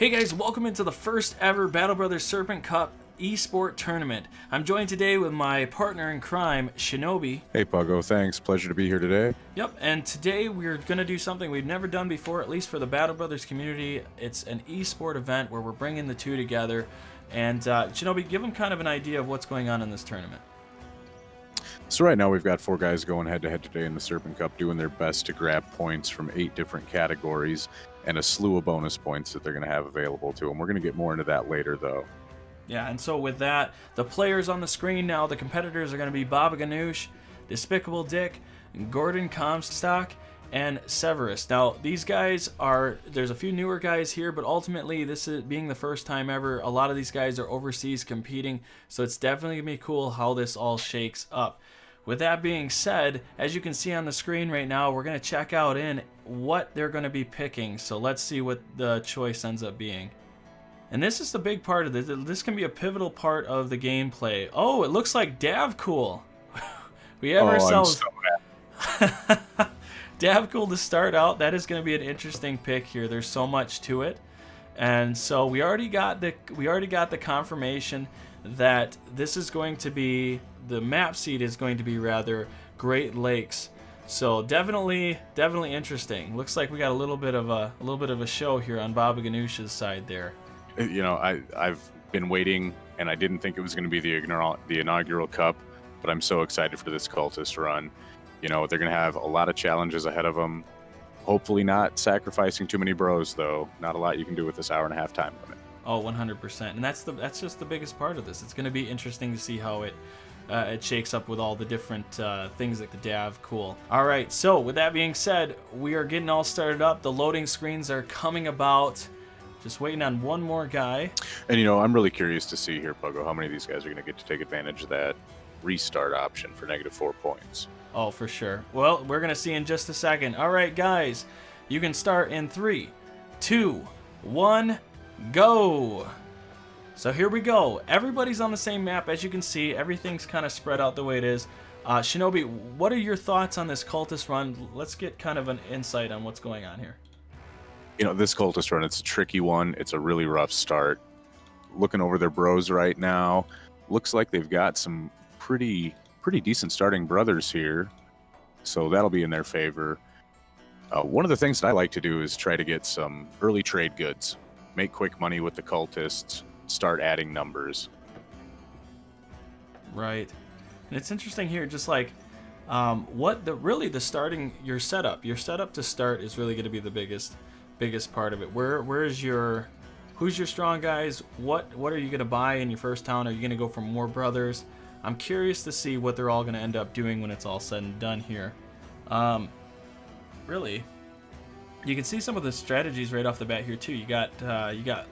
Hey guys, welcome into the first ever Battle Brothers Serpent Cup eSport tournament. I'm joined today with my partner in crime, Shinobi. Hey Puggo, thanks. Pleasure to be here today. Yep, and today we're going to do something we've never done before, at least for the Battle Brothers community. It's an eSport event where we're bringing the two together. And Shinobi, give them kind of an idea of what's going on in this tournament. So right now we've got 4 guys going head-to-head today in the Serpent Cup, doing their best to grab points from 8 different categories and a slew of bonus points that they're going to have available to them. We're going to get more into that later, though. Yeah, and so with that, the players on the screen now, the competitors are going to be GANOUSH, Despicable Dick, GordonComstock, and Severis. Now, these guys are, there's a few newer guys here, but ultimately, this is being the first time ever, a lot of these guys are overseas competing, so it's definitely going to be cool how this all shakes up. With that being said, as you can see on the screen right now, we're going to check out in what they're going to be picking, so let's see what the choice ends up being. And this is the big part of this. This can be a pivotal part of the gameplay. Oh, it looks like Davcool. We have ourselves Davcool to start out. That is going to be an interesting pick here. There's so much to it, and so we already got the confirmation that this is going to be, the map seed is going to be rather Great Lakes. So definitely interesting. Looks like we got a little bit of a show here on GANOUSH's side there. You know, I've been waiting, and I didn't think it was going to be the inaugural cup, but I'm so excited for this cultist run. You know, they're going to have a lot of challenges ahead of them. Hopefully not sacrificing too many bros, though. Not a lot you can do with this hour-and-a-half time limit. Oh, 100%. And that's just the biggest part of this. It's going to be interesting to see how it shakes up with all the different things like the Davcool. All right, so with that being said, we are getting all started up. The loading screens are coming about. Just waiting on one more guy. And, you know, I'm really curious to see here, Puggo, how many of these guys are going to get to take advantage of that restart option for -4 points. Oh, for sure. Well, we're going to see in just a second. All right, guys, you can start in 3, 2, 1, go. So here we go. Everybody's on the same map. As you can see, everything's kind of spread out the way it is. Shinobi, what are your thoughts on this cultist run? Let's get kind of an insight on what's going on here. You know, this cultist run, it's a tricky one. It's a really rough start. Looking over their bros right now, looks like they've got some pretty decent starting brothers here, so that'll be in their favor. One of the things that I like to do is try to get some early trade goods, make quick money with the cultists, start adding numbers. Right, and it's interesting here, just like your setup to start is really going to be the biggest part of it. Who's your strong guys? What are you going to buy in your first town? Are you going to go for more brothers? I'm curious to see what they're all going to end up doing when it's all said and done here. Really, you can see some of the strategies right off the bat here too. You got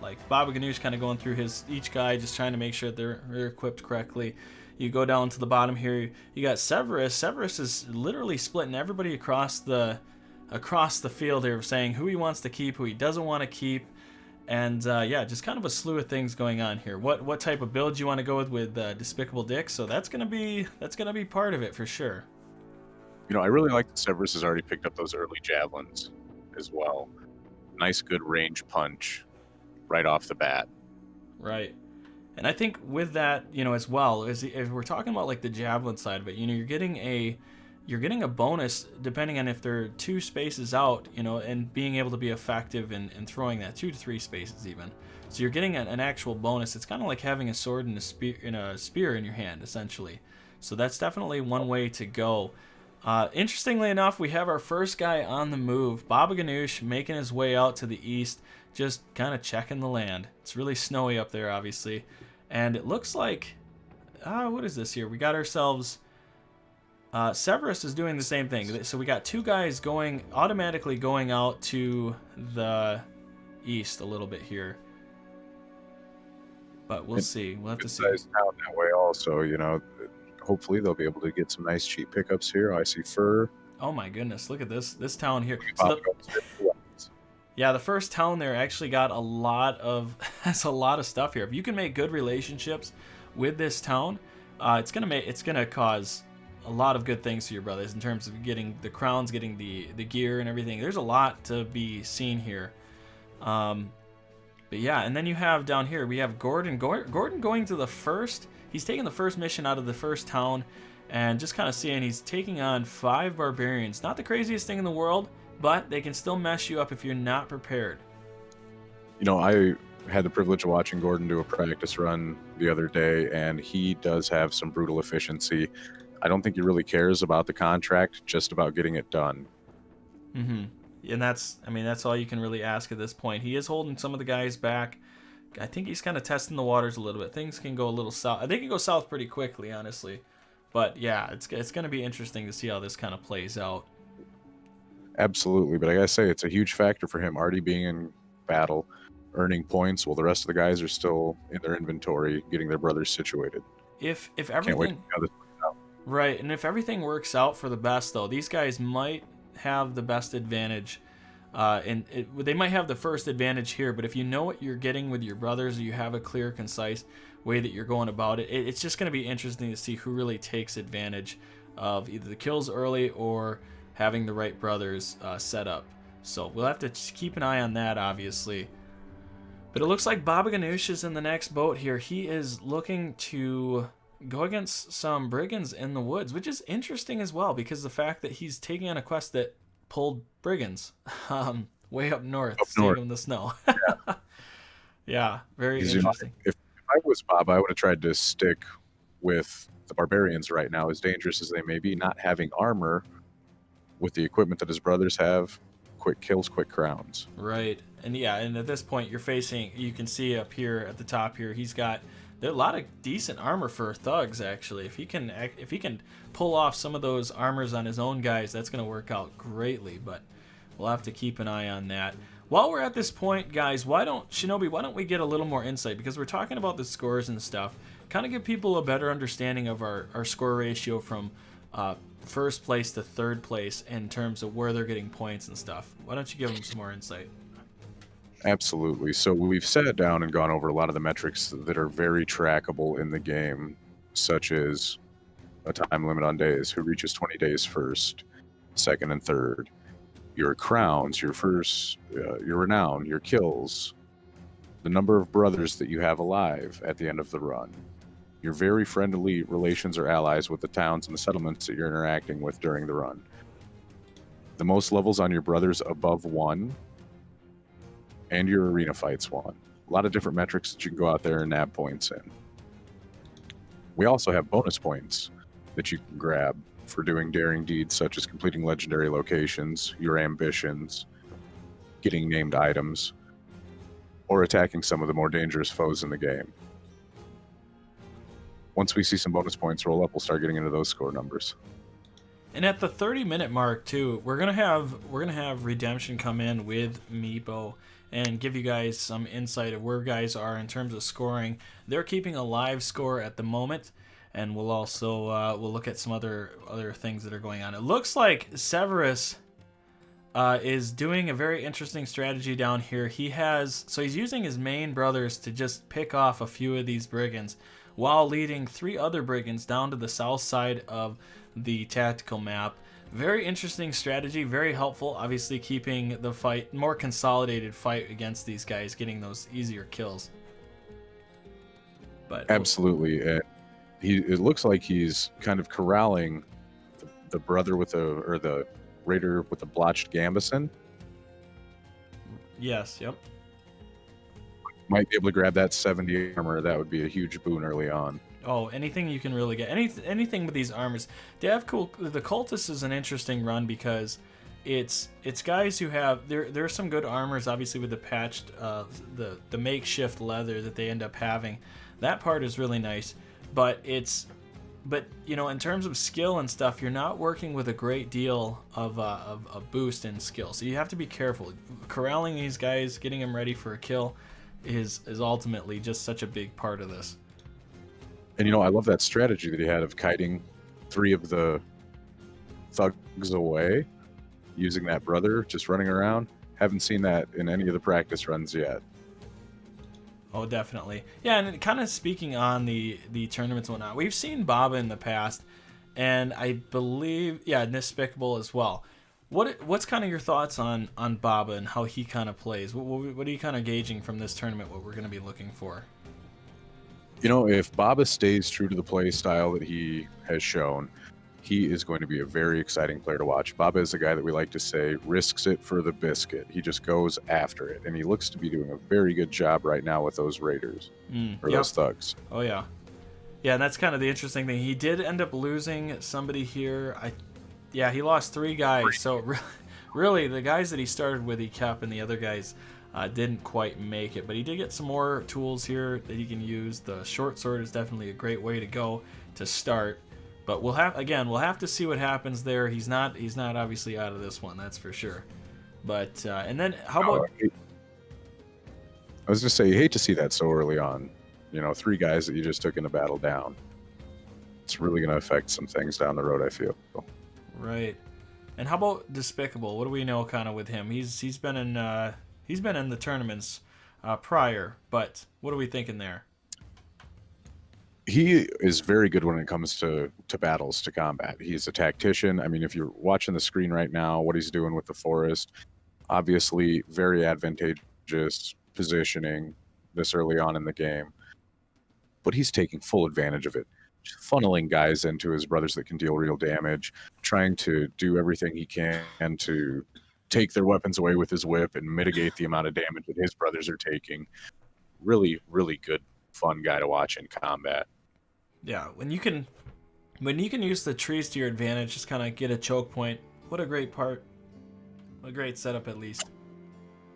like GANOUSH kind of going through each guy, just trying to make sure they're equipped correctly. You go down to the bottom here. You got Severis. Severis is literally splitting everybody across the field here, saying who he wants to keep, who he doesn't want to keep. And yeah, just kind of a slew of things going on here. What type of build you want to go with Despicable Dick? So that's gonna be part of it for sure. You know, I really like that Severis has already picked up those early javelins as well. Nice, good range punch right off the bat. Right, and I think with that, you know, as well as if we're talking about like the javelin side of it, you know, you're getting a bonus depending on if they're 2 spaces out, you know, and being able to be effective in throwing that 2 to 3 spaces even. So you're getting an actual bonus. It's kind of like having a sword and a spear in your hand, essentially. So that's definitely one way to go. Interestingly enough, we have our first guy on the move, GANOUSH, making his way out to the east, just kind of checking the land. It's really snowy up there, obviously. And it looks like, what is this here? We got ourselves... Severis is doing the same thing. So we got 2 guys automatically going out to the east a little bit here. But we'll see. We'll have to see. Nice town that way also, you know. Hopefully they'll be able to get some nice cheap pickups here. I see fur. Oh my goodness, look at this town here. So yeah, the first town there actually got a lot of has a lot of stuff here. If you can make good relationships with this town, it's gonna cause a lot of good things to your brothers in terms of getting the crowns, getting the gear and everything. There's a lot to be seen here. But yeah, and then you have down here, we have Gordon. Gordon going to the first, he's taking the first mission out of the first town, and just kind of seeing he's taking on 5 barbarians. Not the craziest thing in the world, but they can still mess you up if you're not prepared. You know, I had the privilege of watching Gordon do a practice run the other day, and he does have some brutal efficiency. I don't think he really cares about the contract, just about getting it done. Mm-hmm. And that's all you can really ask at this point. He is holding some of the guys back. I think he's kind of testing the waters a little bit. Things can go a little south. They can go south pretty quickly, honestly. But yeah, it's going to be interesting to see how this kind of plays out. Absolutely, but I gotta say, it's a huge factor for him already being in battle, earning points while the rest of the guys are still in their inventory, getting their brothers situated. If Can't wait to everything see how this works out. right, and if everything works out for the best, though, these guys might have the best advantage. They might have the first advantage here, but if you know what you're getting with your brothers, or you have a clear, concise way that you're going about it, it's just going to be interesting to see who really takes advantage of either the kills early or having the right brothers set up. So we'll have to keep an eye on that, obviously. But it looks like Baba Ganoush is in the next boat here. He is looking to go against some brigands in the woods, which is interesting as well, because the fact that he's taking on a quest that pulled brigands way up north, saving them the snow. Yeah. Yeah, very interesting. If I was Bob, I would have tried to stick with the barbarians right now, as dangerous as they may be. Not having armor with the equipment that his brothers have, quick kills, quick crowns. Right. And yeah, and at this point you're facing, you can see up here at the top here, he's got there are a lot of decent armor for thugs, actually. If he can pull off some of those armors on his own guys, that's going to work out greatly, but we'll have to keep an eye on that. While we're at this point, guys, why don't we get a little more insight, because we're talking about the scores and stuff, kind of give people a better understanding of our score ratio from first place to third place in terms of where they're getting points and stuff. Why don't you give them some more insight? Absolutely. So we've sat down and gone over a lot of the metrics that are very trackable in the game, such as a time limit on days, who reaches 20 days first, second, and third, your crowns, your first, your renown, your kills, the number of brothers that you have alive at the end of the run, your very friendly relations or allies with the towns and the settlements that you're interacting with during the run, the most levels on your brothers above 1, and your arena fights 1. A lot of different metrics that you can go out there and nab points in. We also have bonus points that you can grab for doing daring deeds, such as completing legendary locations, your ambitions, getting named items, or attacking some of the more dangerous foes in the game. Once we see some bonus points roll up, we'll start getting into those score numbers. And at the 30-minute mark too, we're gonna have Redemption come in with Meepo and give you guys some insight of where guys are in terms of scoring. They're keeping a live score at the moment, and we'll also we'll look at some other things that are going on. It looks like Severis is doing a very interesting strategy down here. He's using his main brothers to just pick off a few of these brigands, while leading 3 other brigands down to the south side of the tactical map. Very interesting strategy, very helpful, obviously keeping the fight, more consolidated fight against these guys, getting those easier kills. But absolutely, it looks like he's kind of corralling the brother the raider with the blotched gambeson. Yes, yep. Might be able to grab that 70 armor. That would be a huge boon early on. Oh, anything you can really get. Anything with these armors. They have cool. The Cultist is an interesting run because it's guys who have there's some good armors, obviously, with the patched the makeshift leather that they end up having. That part is really nice, but you know, in terms of skill and stuff, you're not working with a great deal of a boost in skill. So you have to be careful. Corralling these guys, getting them ready for a kill is ultimately just such a big part of this. And you know, I love that strategy that he had of kiting 3 of the thugs away, using that brother just running around. Haven't seen that in any of the practice runs yet. Oh, definitely. Yeah, and kind of speaking on the tournaments and whatnot, we've seen Baba in the past, and I believe, yeah, Despicable as well. What's kind of your thoughts on Baba and how he kind of plays? What are you kind of gauging from this tournament? What we're going to be looking for? If Baba stays true to the play style that he has shown, he is going to be a very exciting player to watch. Baba is a guy that we like to say risks it for the biscuit. He just goes after it, and he looks to be doing a very good job right now with those Raiders or those Thugs. Oh yeah, yeah, and that's kind of the interesting thing. He did end up losing somebody here. He lost 3 guys. So really, the guys that he started with, he kept, and the other guys didn't quite make it. But he did get some more tools here that he can use. The short sword is definitely a great way to go to start. But we'll have to see what happens there. He's not obviously out of this one, that's for sure. But and then how about? I was just say, you hate to see that so early on. 3 guys that you just took in a battle down. It's really going to affect some things down the road, I feel. Right. And how about Despicable? What do we know kind of with him? He's been in the tournaments prior, but what are we thinking there? He is very good when it comes to battles, to combat. He's a tactician. I mean, if you're watching the screen right now, what he's doing with the forest, obviously very advantageous positioning this early on in the game. But he's taking full advantage of it, funneling guys into his brothers that can deal real damage, trying to do everything he can to take their weapons away with his whip and mitigate the amount of damage that his brothers are taking. Really, really good, fun guy to watch in combat. Yeah, when you can use the trees to your advantage, just kind of get a choke point. What a great part. What a great setup, at least.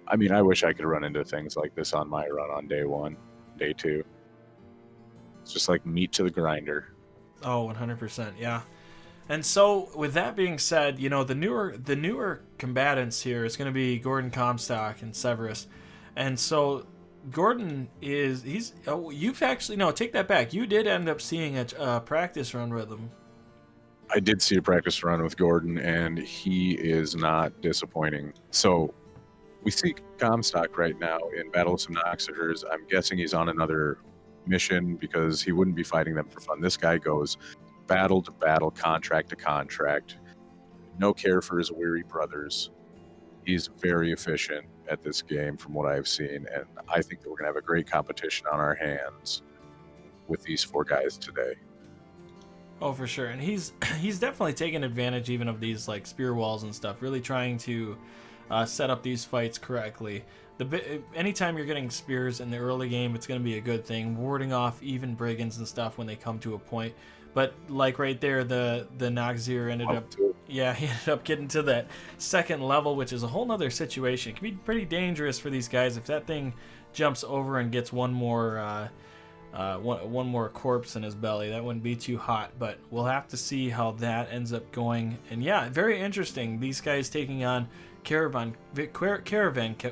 I mean, I wish I could run into things like this on my run on day 1, day 2. It's just like meat to the grinder. Oh, 100%, yeah. And so, with that being said, the newer combatants here is going to be GordonComstock and Severis. And so, Gordon you've actually, no, take that back. You did end up seeing a practice run with him. I did see a practice run with Gordon, and he is not disappointing. So, we see Comstock right now in Battle of some Noxiters. I'm guessing he's on another mission because he wouldn't be fighting them for fun. This guy goes battle to battle, contract to contract, no care for his weary brothers. He's very efficient at this game from what I've seen, and I think that we're going to have a great competition on our hands with these 4 guys today. Oh, for sure. And he's definitely taken advantage even of these like spear walls and stuff, really trying to set up these fights correctly. Anytime you're getting spears in the early game, it's going to be a good thing, warding off even brigands and stuff when they come to a point. But like right there, the Noxir ended up getting to that 2nd level, which is a whole nother situation. It can be pretty dangerous for these guys if that thing jumps over and gets one more corpse in his belly. That wouldn't be too hot, but we'll have to see how that ends up going. And yeah, very interesting. These guys taking on caravan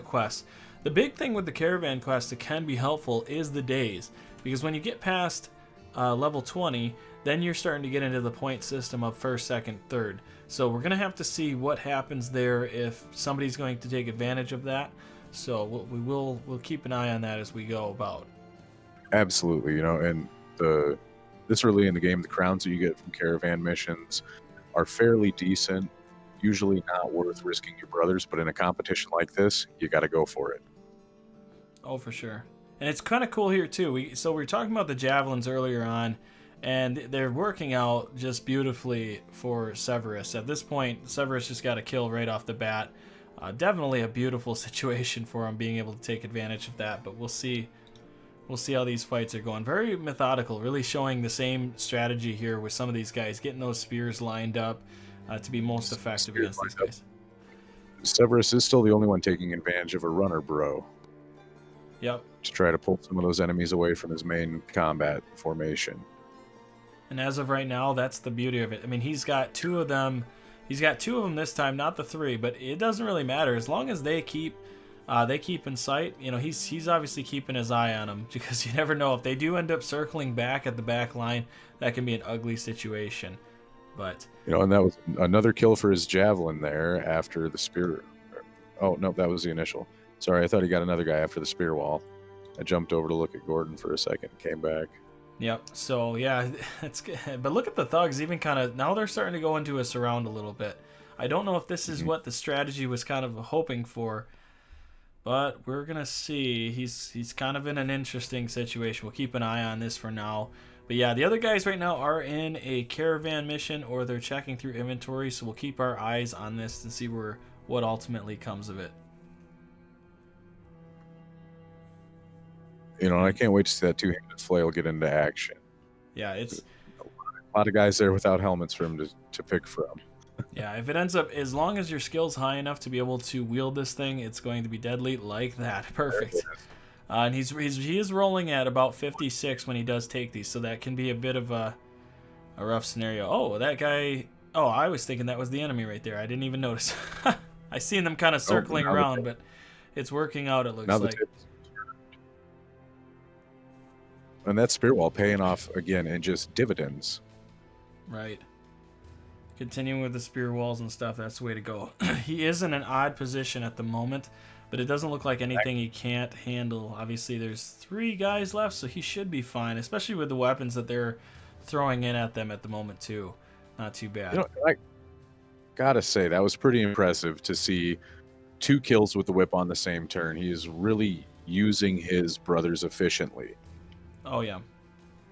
quests. The big thing with the caravan quests that can be helpful is the days, because when you get past level 20, then you're starting to get into the point system of 1st, 2nd, 3rd. So we're gonna have to see what happens there if somebody's going to take advantage of that. So we'll keep an eye on that as we go about. Absolutely, and this early in the game, the crowns that you get from caravan missions are fairly decent. Usually not worth risking your brothers, but in a competition like this, you got to go for it. Oh, for sure. And it's kind of cool here too. We were talking about the javelins earlier on, and they're working out just beautifully for Severis. At this point, Severis just got a kill right off the bat. Definitely a beautiful situation for him being able to take advantage of that. But we'll see how these fights are going. Very methodical, really showing the same strategy here with some of these guys, getting those spears lined up to be most effective against these guys. Severis is still the only one taking advantage of a runner bro. Yep. To try to pull some of those enemies away from his main combat formation. And as of right now, that's the beauty of it. I mean, he's got 2 of them. He's got 2 of them this time, not the 3, but it doesn't really matter as long as they keep in sight. He's obviously keeping his eye on them, because you never know if they do end up circling back at the back line. That can be an ugly situation. But and that was another kill for his javelin there after the spear. Oh no, that was the initial. Sorry, I thought he got another guy after the spear wall. I jumped over to look at Gordon for a second, came back. Yep. So yeah, it's good. But look at the thugs. Even kind of now they're starting to go into a surround a little bit. I don't know if this is what the strategy was kind of hoping for, but we're gonna see. He's kind of in an interesting situation. We'll keep an eye on this for now. But yeah, the other guys right now are in a caravan mission, or they're checking through inventory, so we'll keep our eyes on this and see what ultimately comes of it. You know, I can't wait to see that two-handed flail get into action. Yeah, it's a lot of guys there without helmets for him to pick from. Yeah, if it ends up, as long as your skill's high enough to be able to wield this thing, it's going to be deadly like that. Perfect. And he is rolling at about 56 when he does take these, so that can be a bit of a rough scenario. Oh, that guy. Oh, I was thinking that was the enemy right there. I didn't even notice. I seen them kind of circling around, but it's working out, it looks like. And that spear wall paying off again in just dividends. Right. Continuing with the spear walls and stuff, that's the way to go. He is in an odd position at the moment, but it doesn't look like anything he can't handle. Obviously, there's 3 guys left, so he should be fine, especially with the weapons that they're throwing in at them at the moment, too. Not too bad. You know, I gotta say, that was pretty impressive to see 2 kills with the whip on the same turn. He is really using his brothers efficiently. Oh, yeah.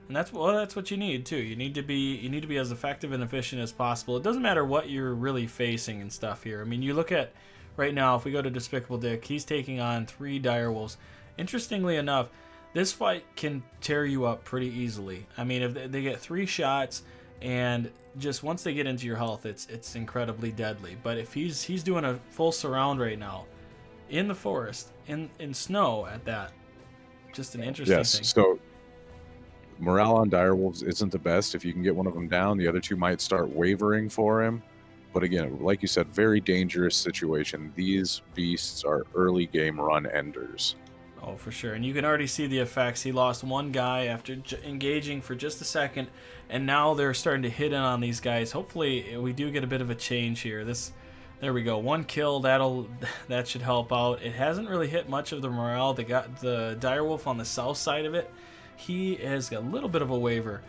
And that's what you need too. You need to be as effective and efficient as possible. It doesn't matter what you're really facing and stuff here. I mean, you look at right now, if we go to Despicable Dick, he's taking on 3 direwolves. Interestingly enough, this fight can tear you up pretty easily. I mean, if they get 3 shots, and just once they get into your health, it's incredibly deadly. But if he's doing a full surround right now, in the forest, in snow at that, just an interesting thing. Yes, so morale on direwolves isn't the best. If you can get one of them down, the other 2 might start wavering for him. But again, like you said, very dangerous situation. These beasts are early game run enders. Oh, for sure. And you can already see the effects. He lost 1 guy after engaging for just a second, and now they're starting to hit in on these guys. Hopefully, we do get a bit of a change here. There we go. 1 kill. That should help out. It hasn't really hit much of the morale. They got the direwolf on the south side of it. He has got a little bit of a waver,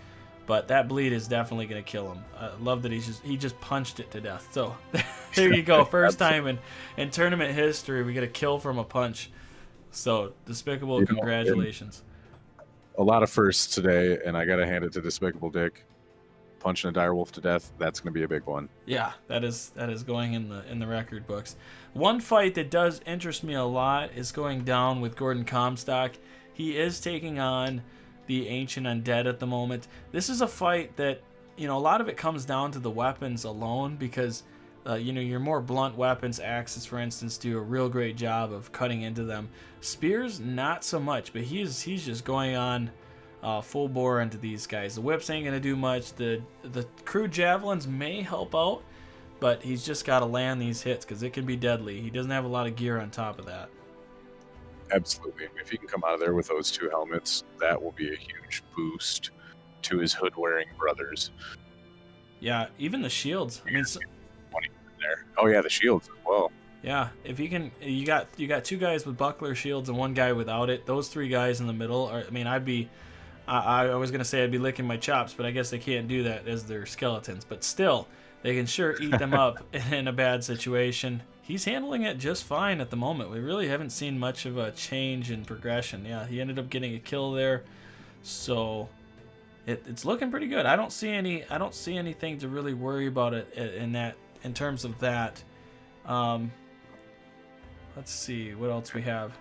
but that bleed is definitely going to kill him. I love that he just punched it to death. So there you go. First time in tournament history, we get a kill from a punch. So Despicable, congratulations. A lot of firsts today, and I got to hand it to Despicable Dick. Punching a direwolf to death, that's going to be a big one. Yeah, that is going in the record books. One fight that does interest me a lot is going down with Comstock. He is taking on the Ancient Undead at the moment. This is a fight that, a lot of it comes down to the weapons alone, because your more blunt weapons, axes for instance, do a real great job of cutting into them. Spears, not so much, but he's just going on full bore into these guys. The whips ain't gonna do much. The crude javelins may help out, but he's just got to land these hits because it can be deadly. He doesn't have a lot of gear on top of that. Absolutely. If he can come out of there with those 2 helmets, that will be a huge boost to his hood-wearing brothers. Yeah, even the shields. I mean, there. Oh yeah, the shields as well. Yeah, if you can, you got 2 guys with buckler shields and 1 guy without it. Those 3 guys in the middle are. I mean, I was gonna say I'd be licking my chops, but I guess they can't do that as they're skeletons. But still, they can sure eat them up in a bad situation. He's handling it just fine at the moment. We really haven't seen much of a change in progression. Yeah, he ended up getting a kill there, so it's looking pretty good. I don't see anything to really worry about it in terms of that. Let's see what else we have.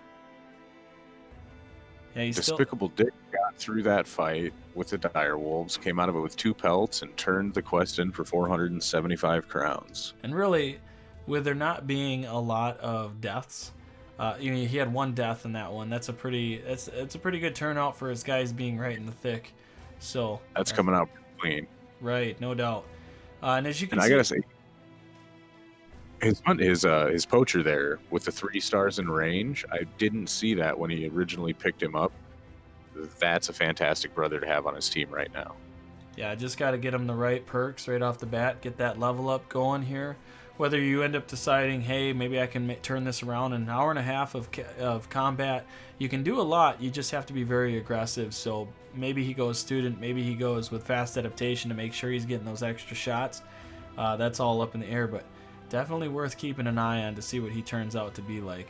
Yeah, he's Despicable Dick got through that fight with the direwolves, came out of it with 2 pelts, and turned the quest in for 475 crowns. And really, with there not being a lot of deaths, he had 1 death in that one. That's a pretty good turnout for his guys being right in the thick. So that's coming out clean. Right, no doubt. And as you can see, I gotta say, his poacher there with the 3 stars in range, I didn't see that when he originally picked him up. That's a fantastic brother to have on his team right now. Yeah, just got to get him the right perks right off the bat, get that level up going here. Whether you end up deciding, hey, maybe I can turn this around in an hour and a half of combat, you can do a lot. You just have to be very aggressive. So maybe he goes student, maybe he goes with fast adaptation to make sure he's getting those extra shots. That's all up in the air, but Definitely worth keeping an eye on to see what he turns out to be like.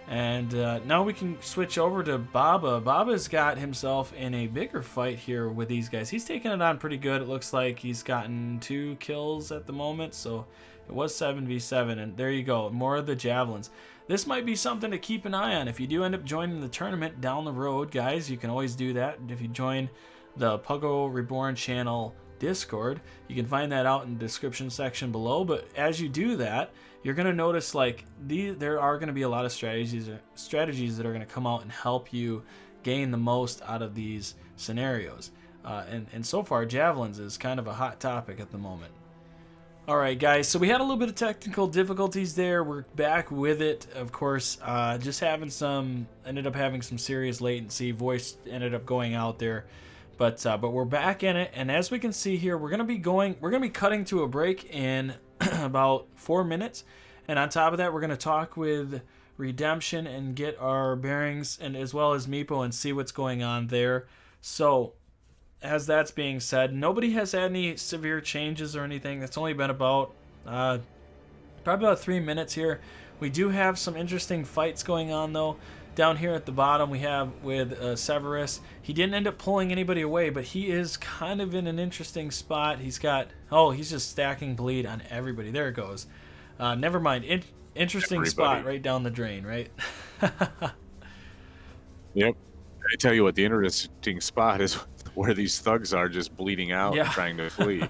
And now we can switch over to Baba. Baba's got himself in a bigger fight here with these guys. He's taking it on pretty good. It looks like he's gotten 2 kills at the moment. So it was 7v7. And there you go. More of the javelins. This might be something to keep an eye on. If you do end up joining the tournament down the road, guys, you can always do that. If you join the Puggo Reborn channel Discord, you can find that out in the description section below. But as you do that, you're going to notice like there are going to be a lot of strategies that are going to come out and help you gain the most out of these scenarios. And so far, javelins is kind of a hot topic at the moment. All right, guys, so we had a little bit of technical difficulties there. We're back with it, of course. Just ended up having some serious latency. Voice ended up going out there. But we're back in it, and as we can see here, we're gonna be cutting to a break in about 4 minutes, and on top of that, we're gonna talk with Redemption and get our bearings, and as well as Meepo, and see what's going on there. So, as that's being said, nobody has had any severe changes or anything. It's only been about probably about 3 minutes here. We do have some interesting fights going on though. Down here at the bottom, we have with Severis. He didn't end up pulling anybody away, but he is kind of in an interesting spot. He's just stacking bleed on everybody. There it goes. Never mind. Interesting everybody. Spot right down the drain, right? Yep. I tell you what, the interesting spot is where these thugs are just bleeding out and trying to flee.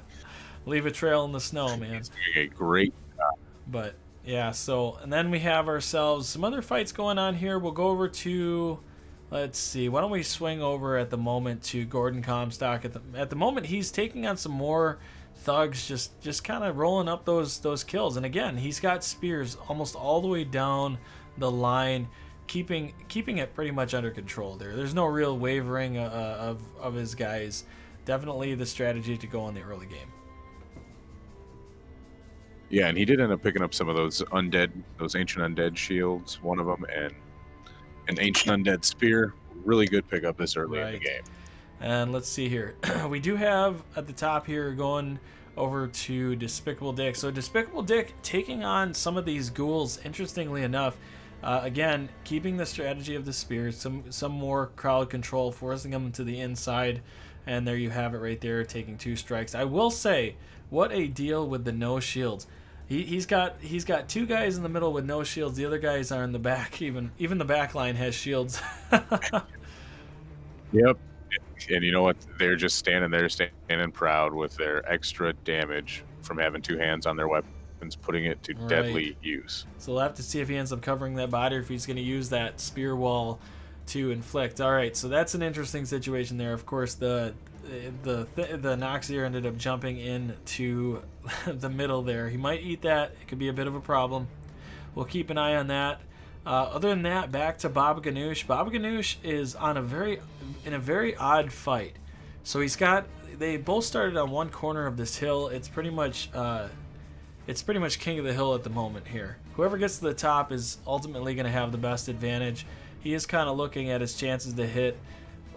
Leave a trail in the snow, man. He's doing a great job. But yeah, so, and then we have ourselves some other fights going on here. We'll go over to, let's see, why don't we swing over at the moment to GordonComstock. At the moment, he's taking on some more thugs, just kind of rolling up those kills. And again, he's got spears almost all the way down the line, keeping it pretty much under control there. There's no real wavering of his guys. Definitely the strategy to go in the early game. Yeah, and he did end up picking up some of those ancient undead shields, one of them, and an ancient undead spear. Really good pickup this early in the game. And let's see here. We do have at the top here going over to Despicable Dick. So Despicable Dick taking on some of these ghouls, interestingly enough. Again, keeping the strategy of the spears, some more crowd control, forcing them to the inside. And there you have it right there, taking 2 strikes. I will say, what a deal with the no shields. He's got 2 guys in the middle with no shields. The other guys are in the back. Even the back line has shields. Yep. And you know what? They're just standing there, standing proud with their extra damage from having 2 hands on their weapons, putting it to deadly use. So we'll have to see if he ends up covering that body or if he's going to use that spear wall to inflict. All right, so that's an interesting situation there. Of course, the Noxier ended up jumping into the middle there. He might eat that. It could be a bit of a problem. We'll keep an eye on that. Other than that, back to Baba Ganoush. Baba Ganoush is on in a very odd fight. So they both started on one corner of this hill. It's pretty much king of the hill at the moment here. Whoever gets to the top is ultimately going to have the best advantage. He is kind of looking at his chances to hit.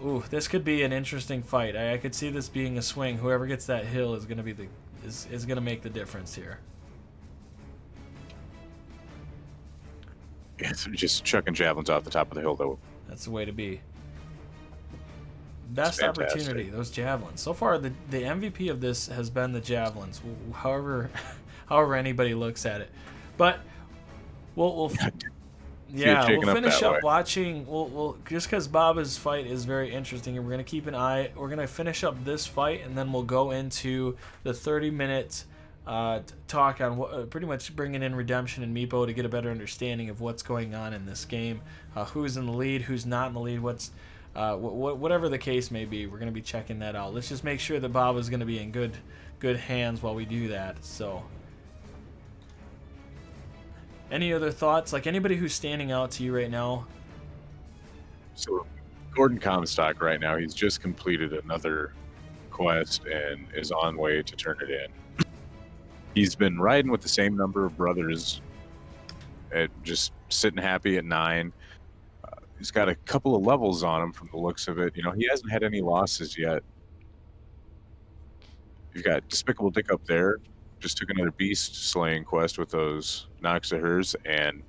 Ooh, this could be an interesting fight. I could see this being a swing. Whoever gets that hill is going to be is going to make the difference here. Yeah, so just chucking javelins off the top of the hill, though. That's the way to be. Best opportunity, those javelins. So far, the MVP of this has been the javelins. However anybody looks at it, but we'll finish up watching. We'll just because Baba's fight is very interesting, and we're gonna keep an eye. We're gonna finish up this fight, and then we'll go into the 30-minute talk on pretty much bringing in Redemption and Meepo to get a better understanding of what's going on in this game, who's in the lead, who's not in the lead, whatever the case may be. We're gonna be checking that out. Let's just make sure that Baba's gonna be in good hands while we do that. So. Any other thoughts? Like anybody who's standing out to you right now? So, GordonComstock right now, he's just completed another quest and is on way to turn it in. He's been riding with the same number of brothers, just sitting happy at 9. He's got a couple of levels on him from the looks of it. You know, he hasn't had any losses yet. You've got Despicable Dick up there, just took another beast slaying quest with those knocks of hers, and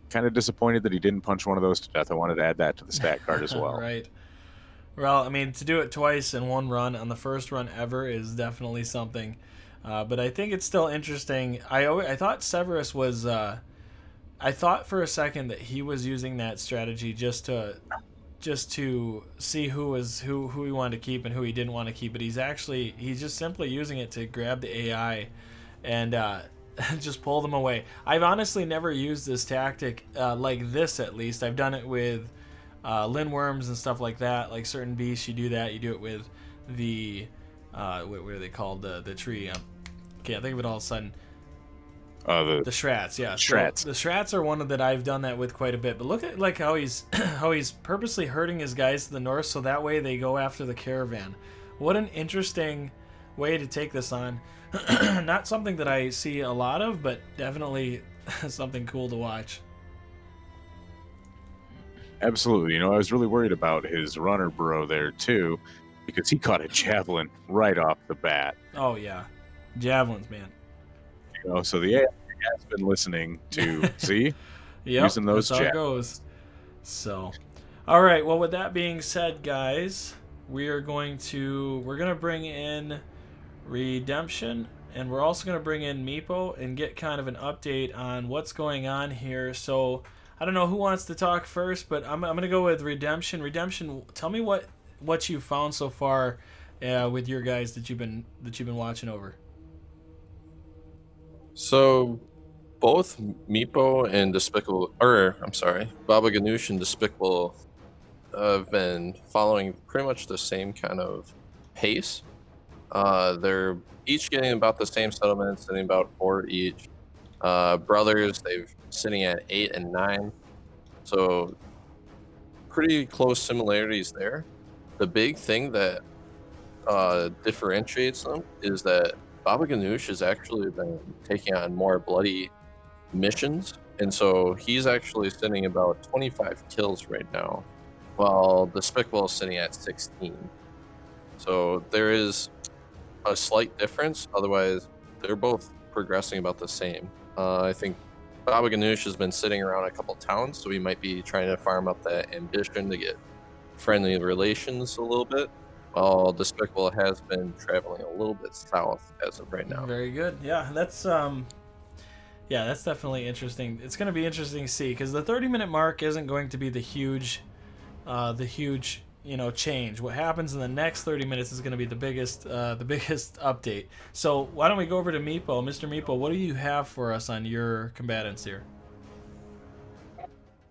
kind of disappointed that he didn't punch one of those to death. I wanted to add that to the stat card as well. Right. Well, I mean, to do it twice in one run on the first run ever is definitely something. But I think it's still interesting. I thought Severis was. I thought for a second that he was using that strategy just to see who he wanted to keep and who he didn't want to keep. But he's just simply using it to grab the AI and just pull them away. I've honestly never used this tactic like this. At least I've done it with Lindworms and stuff like that. Like certain beasts, you do that. You do it with the what are they called? The tree. Can't think of it all of a sudden. The Shrats, yeah. Shrats. So the Shrats are one that I've done that with quite a bit. But look at like how he's purposely hurting his guys to the north so that way they go after the caravan. What an interesting way to take this on. Not something that I see a lot of, but definitely something cool to watch. Absolutely. I was really worried about his runner bro there too, because he caught a javelin right off the bat. Oh yeah, javelins, man. So the AI has been listening to see, yep, using those that's how it goes. So, all right. Well, with that being said, guys, we're gonna bring in Redemption, and we're also gonna bring in Meepo and get kind of an update on what's going on here. So, I don't know who wants to talk first, but I'm gonna go with Redemption. Redemption, tell me what you found so far with your guys that you've been watching over. So, both Meepo and Baba Ganoush and Despicable have been following pretty much the same kind of pace. They're each getting about the same settlements, sitting about 4 each. Brothers, they've sitting at 8 and 9. So, pretty close similarities there. The big thing that differentiates them is that Baba Ganoush has actually been taking on more bloody missions, and so he's actually sitting about 25 kills right now, while Despicable is sitting at 16. So there is a slight difference. Otherwise, they're both progressing about the same. I think Baba Ganoush has been sitting around a couple towns, so he might be trying to farm up that ambition to get friendly relations a little bit. Despicable has been traveling a little bit south as of right now. Very good. Yeah, that's definitely interesting. It's going to be interesting to see because the 30-minute mark isn't going to be the huge change. What happens in the next 30 minutes is going to be the biggest update. So why don't we go over to Meepo, Mr. Meepo? What do you have for us on your combatants here?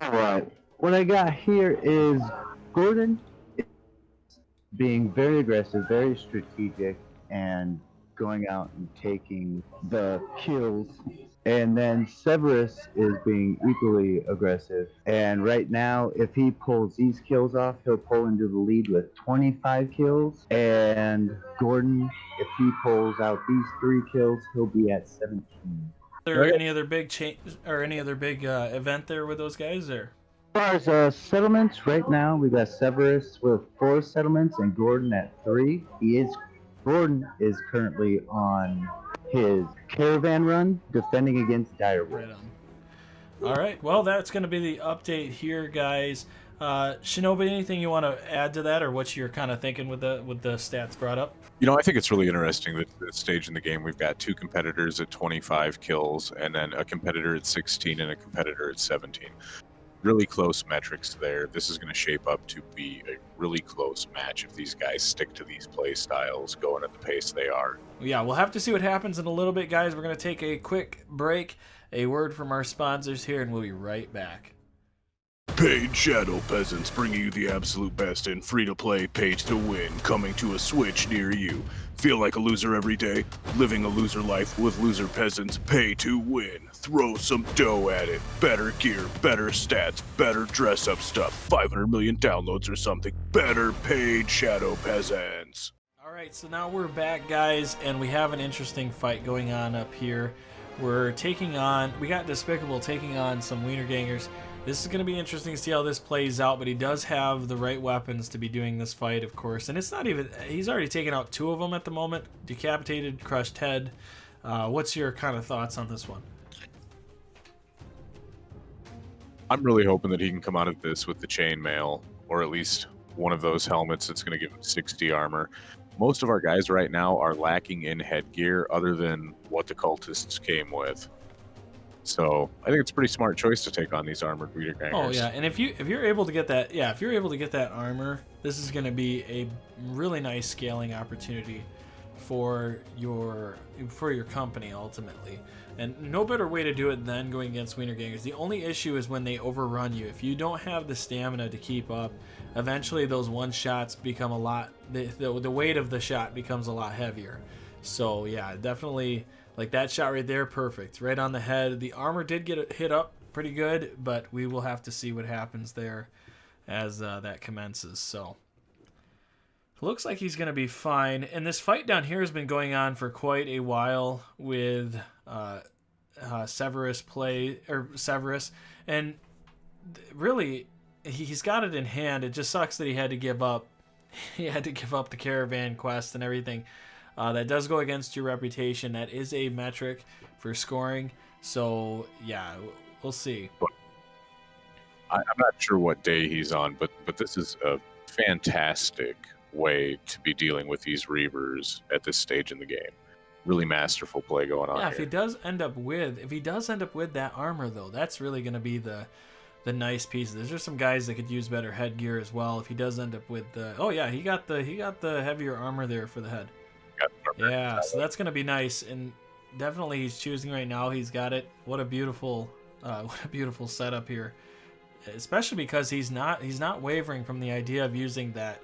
All right. What I got here is Gordon being very aggressive, very strategic, and going out and taking the kills. And then Severis is being equally aggressive. And right now, if he pulls these kills off, he'll pull into the lead with 25 kills. And Gordon, if he pulls out these 3 kills, he'll be at 17. Is there any other big change or any other big event there with those guys there? As far as settlements, right now we got Severis with 4 settlements and Gordon at 3. Gordon is currently on his caravan run, defending against Direwolf. Right on. All right, well, that's going to be the update here, guys. Shinobi, anything you want to add to that, or what you're kind of thinking with the stats brought up? I think it's really interesting that at this stage in the game we've got 2 competitors at 25 kills, and then a competitor at 16 and a competitor at 17. Really close metrics there. This is going to shape up to be a really close match if these guys stick to these play styles going at the pace they are. Yeah, we'll have to see what happens in a little bit, guys. We're going to take a quick break, a word from our sponsors here, and we'll be right back. Paid Shadow Peasants, bringing you the absolute best in free-to-play pay-to-win, coming to a Switch near you. Feel like a loser every day? Living a loser life with loser peasants, pay to win. Throw some dough at it. Better gear, better stats, better dress-up stuff, 500 million downloads or something. Better Paid Shadow Peasants. All right, so now we're back, guys, and we have an interesting fight going on up here. We got Despicable taking on some Wiener Gangers. This is going to be interesting to see how this plays out, but he does have the right weapons to be doing this fight, of course. And it's not even... He's already taken out 2 of them at the moment. Decapitated, crushed head. What's your kind of thoughts on this one? I'm really hoping that he can come out of this with the chainmail, or at least one of those helmets that's going to give him 60 armor. Most of our guys right now are lacking in headgear other than what the cultists came with. So I think it's a pretty smart choice to take on these armored Weeder Gangers. Oh yeah, and if you're able to get that, if you're able to get that armor, this is going to be a really nice scaling opportunity for your company ultimately. And no better way to do it than going against Wiener Gangers. The only issue is when they overrun you. If you don't have the stamina to keep up, eventually those one shots become a lot. The weight of the shot becomes a lot heavier. So yeah, definitely. Like that shot right there, perfect. Right on the head. The armor did get hit up pretty good, but we will have to see what happens there as that commences. So looks like he's going to be fine. And this fight down here has been going on for quite a while with Severis and really he's got it in hand. It just sucks that he had to give up. He had to give up the caravan quest and everything. That does go against your reputation. That is a metric for scoring. So yeah, we'll see. I'm not sure what day he's on, but this is a fantastic way to be dealing with these Reavers at this stage in the game. Really masterful play going on. Yeah, here. if he does end up with that armor though, that's really going to be the nice piece. There's just some guys that could use better headgear as well. If he does end up with the he got the heavier armor there for the head. Yeah, so that's gonna be nice, and definitely he's choosing right now. He's got it. What a beautiful setup here, especially because he's not wavering from the idea of using that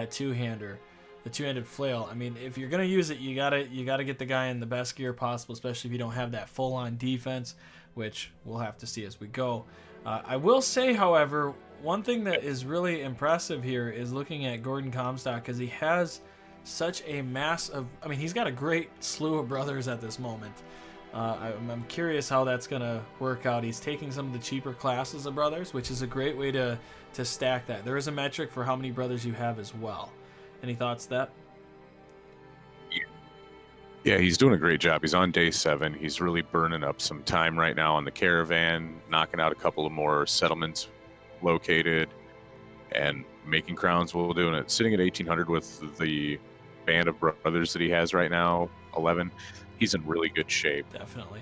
two-hander, the two-handed flail. I mean, if you're gonna use it, you gotta get the guy in the best gear possible, especially if you don't have that full-on defense, which we'll have to see as we go. I will say, however, one thing that is really impressive here is looking at GordonComstock, because he has such a mass of, I mean, he's got a great slew of brothers at this moment. I'm curious how that's going to work out. He's taking some of the cheaper classes of brothers, which is a great way to stack that. There is a metric for how many brothers you have as well. Any thoughts to that? Yeah, he's doing a great job. He's on day 7. He's really burning up some time right now on the caravan, knocking out a couple of more settlements located, and making crowns while doing it. Sitting at 1,800 with the band of brothers that he has right now, 11. He's in really good shape. Definitely.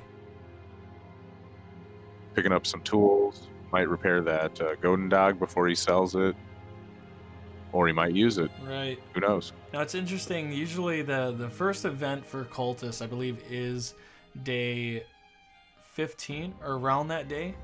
Picking up some tools. Might repair that Godin dog before he sells it. Or he might use it. Right. Who knows? Now, it's interesting. Usually the first event for cultists, I believe, is day 15 or around that day.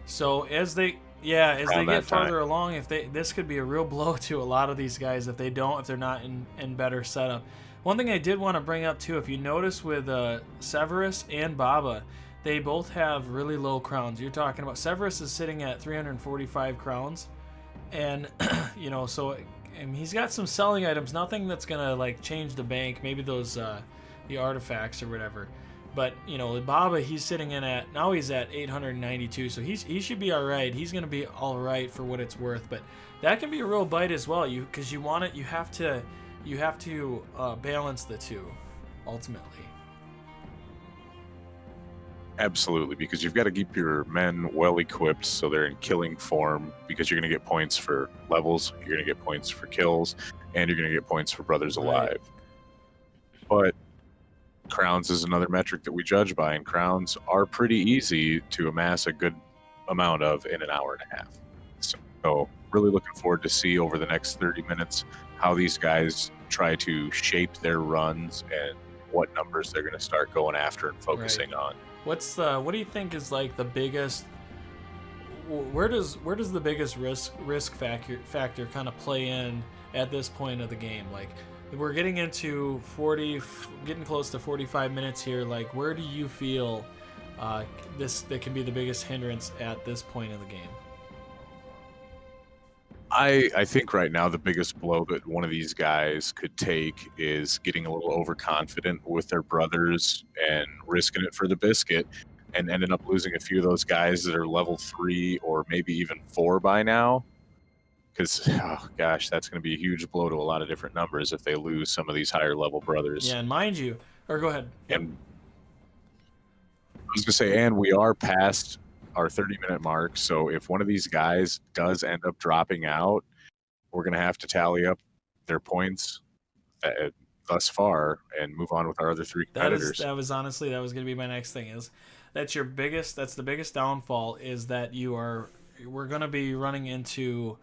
So as they get farther along, this could be a real blow to a lot of these guys if they're not in better setup. One thing I did want to bring up too, if you notice with Severis and Baba, they both have really low crowns. You're talking about Severis is sitting at 345 crowns, and so and he's got some selling items. Nothing that's gonna like change the bank. Maybe those the artifacts or whatever. But Baba, he's sitting in at now. He's at 892, so he should be all right. He's gonna be all right for what it's worth. But that can be a real bite as well. Because you want it, you have to balance the two, ultimately. Absolutely, because you've got to keep your men well equipped so they're in killing form. Because you're gonna get points for levels, you're gonna get points for kills, and you're gonna get points for brothers alive. But crowns is another metric that we judge by, and crowns are pretty easy to amass a good amount of in an hour and a half. So really looking forward to see over the next 30 minutes how these guys try to shape their runs and what numbers they're going to start going after and focusing on. What do you think is like the biggest? Where does the biggest risk factor kind of play in at this point of the game? Like, we're getting into getting close to 45 minutes here. Like, where do you feel that can be the biggest hindrance at this point of the game? I think right now the biggest blow that one of these guys could take is getting a little overconfident with their brothers and risking it for the biscuit and ending up losing a few of those guys that are level 3 or maybe even 4 by now. Because, oh gosh, that's going to be a huge blow to a lot of different numbers if they lose some of these higher level brothers. Yeah, and mind you, or go ahead. And was gonna say, and we are past our 30-minute mark. So if one of these guys does end up dropping out, we're gonna have to tally up their points thus far and move on with our other three competitors. That was honestly, that was going to be my next thing. Is that's the biggest downfall, is that we're going to be running into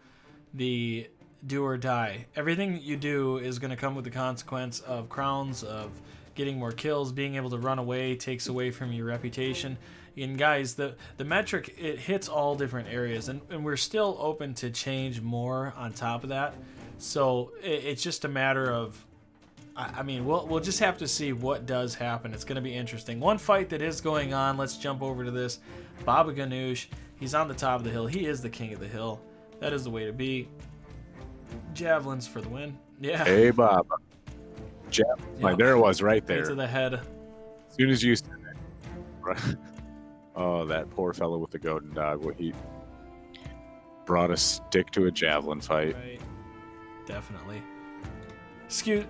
the do or die. Everything you do is going to come with the consequence of crowns, of getting more kills. Being able to run away takes away from your reputation. And guys, the metric, it hits all different areas, and we're still open to change more on top of that. So it's just a matter of, I mean, we'll just have to see what does happen. It's going to be interesting. One fight that is going on, let's jump over to this. Baba Ganoush, he's on the top of the hill. He is the king of the hill. That is the way to be. Javelins for the win. Yeah. Hey, Baba. Javelin. Like, there it was right there. Right to the head. As soon as you said it. Oh, that poor fellow with the golden dog. Well, he brought a stick to a javelin fight. Right. Definitely. Scoot.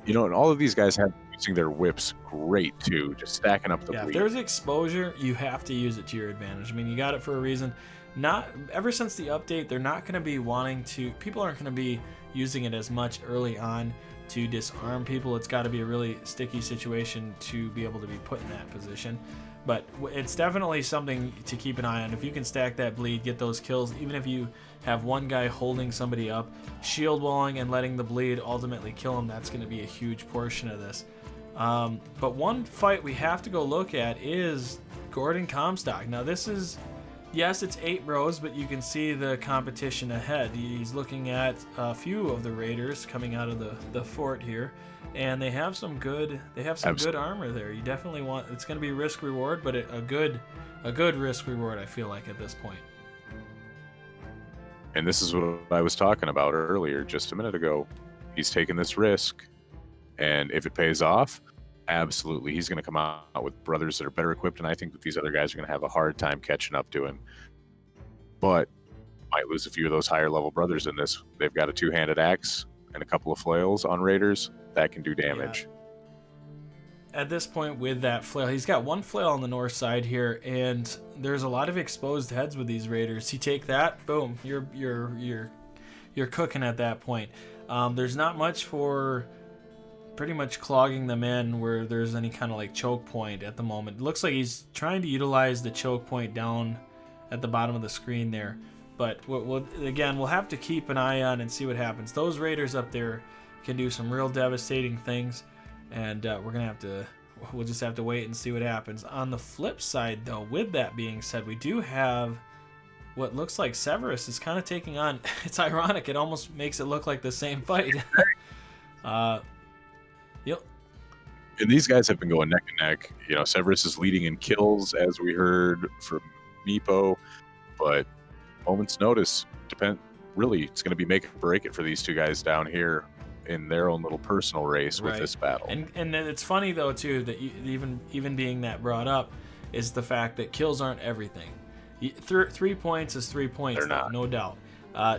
You know, and all of these guys have using their whips great too, just stacking up the bleed. If there's exposure, you have to use it to your advantage. I mean, you got it for a reason. Not ever since the update, they're not going to be people aren't going to be using it as much early on to disarm people. It's got to be a really sticky situation to be able to be put in that position. But it's definitely something to keep an eye on. If you can stack that bleed, get those kills, even if you have one guy holding somebody up, shield walling and letting the bleed ultimately kill him, that's going to be a huge portion of this. But one fight we have to go look at is GordonComstock. Now this is, yes, it's 8 bros, but you can see the competition ahead. He's looking at a few of the raiders coming out of the fort here, and they have some good good armor there. You definitely want, it's going to be risk reward, but a good risk reward, I feel like, at this point. And this is what I was talking about earlier, just a minute ago. He's taking this risk, and if it pays off, absolutely, he's going to come out with brothers that are better equipped, and I think that these other guys are going to have a hard time catching up to him. But might lose a few of those higher level brothers in this. They've got a 2-handed axe and a couple of flails on raiders that can do damage. Yeah. At this point with that flail, he's got one flail on the north side here, and there's a lot of exposed heads with these raiders. You take that, boom, you're cooking at that point. There's not much for pretty much clogging them in where there's any kind of like choke point at the moment. It looks like he's trying to utilize the choke point down at the bottom of the screen there. But we'll have to keep an eye on and see what happens. Those raiders up there can do some real devastating things, and we'll just have to wait and see what happens. On the flip side, though, with that being said, we do have what looks like Severis is kind of taking on. It's ironic. It almost makes it look like the same fight. Yep. And these guys have been going neck and neck. You know, Severis is leading in kills, as we heard from Meepo, but moment's notice, really, it's going to be make or break it for these two guys down here in their own little personal race with this battle. And it's funny though too that even being that brought up is the fact that kills aren't everything. 3 points is 3 points. They're not. No doubt.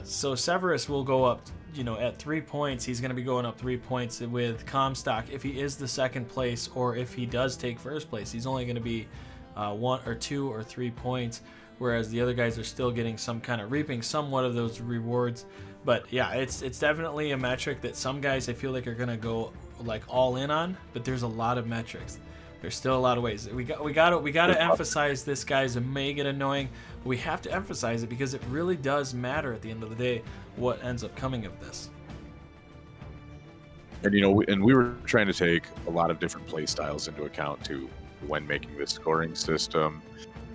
So Severis will go up, at 3 points. He's going to be going up 3 points with Comstock if he is the second place, or if he does take first place. He's only going to be 1 or 2 or 3 points, whereas the other guys are still getting reaping somewhat of those rewards. But yeah, it's definitely a metric that some guys I feel like are gonna go like all in on. But there's a lot of metrics. There's still a lot of ways. We gotta emphasize this, guys. It may get annoying, but we have to emphasize it because it really does matter at the end of the day what ends up coming of this. And we were trying to take a lot of different play styles into account too when making this scoring system.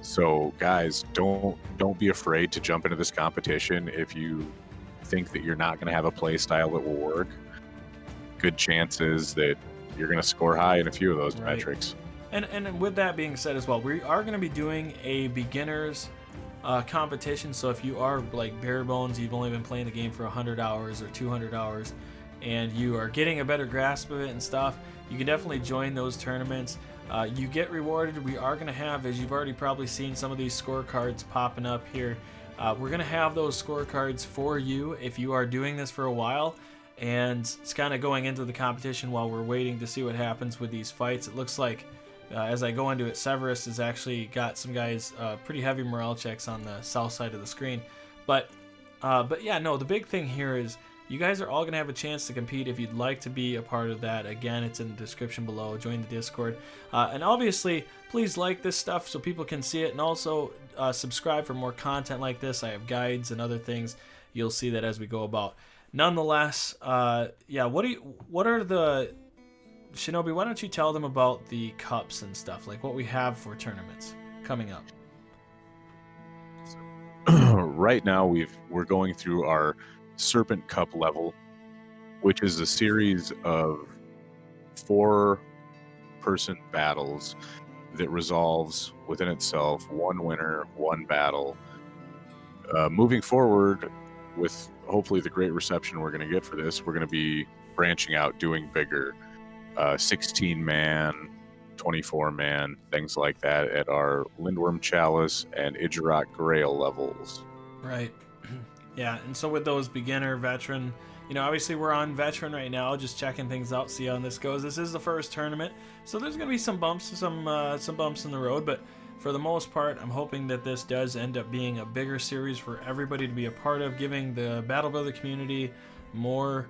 So guys, don't be afraid to jump into this competition if you think that you're not going to have a play style that will work. Good chances that you're going to score high in a few of those metrics. And with that being said as well, we are going to be doing a beginners competition. So if you are like bare bones, you've only been playing the game for 100 hours or 200 hours, and you are getting a better grasp of it and stuff, you can definitely join those tournaments. You get rewarded. We are going to have, as you've already probably seen, some of these scorecards popping up here. We're going to have those scorecards for you if you are doing this for a while, and it's kind of going into the competition while we're waiting to see what happens with these fights. It looks like as I go into it, Severis has actually got some guys pretty heavy morale checks on the south side of the screen. But yeah, no, the big thing here is you guys are all going to have a chance to compete if you'd like to be a part of that. Again, it's in the description below. Join the Discord. And obviously, please like this stuff so people can see it. And also subscribe for more content like this. I have guides and other things. You'll see that as we go about. Nonetheless, yeah, what are the... Shinobi, why don't you tell them about the cups and stuff, like what we have for tournaments coming up? Right now, we're going through our Serpent Cup level, which is a series of 4-person battles that resolves within itself, one winner, one battle. Moving forward, with hopefully the great reception we're going to get for this, we're going to be branching out, doing bigger 16-man, 24-man, things like that at our Lindworm Chalice and Idjarok Grail levels. Right. Yeah, and so with those beginner, veteran, you know, obviously we're on veteran right now, just checking things out, see how this goes. This is the first tournament, so there's going to be some bumps, some bumps in the road, but for the most part, I'm hoping that this does end up being a bigger series for everybody to be a part of, giving the Battle Brother community more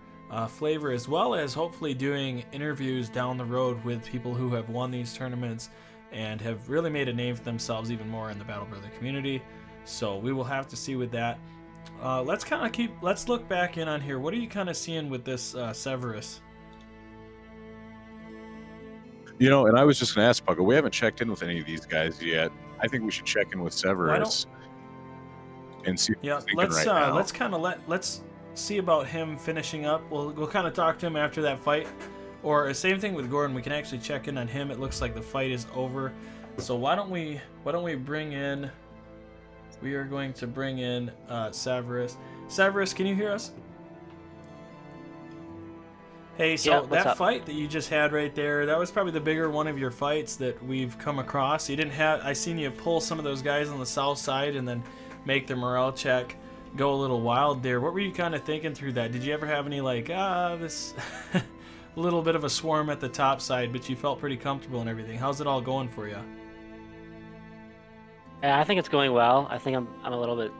flavor, as well as hopefully doing interviews down the road with people who have won these tournaments and have really made a name for themselves even more in the Battle Brother community. So we will have to see with that. Let's look back in on here. What are you kind of seeing with this Severis? You know, and I was just going to ask Pucko, we haven't checked in with any of these guys yet. I think we should check in with Severis and see what he's thinking right now. Let's see about him finishing up. We'll kind of talk to him after that fight, or same thing with Gordon. We can actually check in on him. It looks like the fight is over, so why don't we bring in? We are going to bring in Severis. Severis, can you hear us? Hey, so yeah, that fight that you just had right there, that was probably the bigger one of your fights that we've come across. You didn't have, I seen you pull some of those guys on the south side and then make the morale check go a little wild there. What were you kind of thinking through that? Did you ever have any like, this little bit of a swarm at the top side, but you felt pretty comfortable and everything? How's it all going for you? Yeah, I think it's going well. I think I'm a little bit,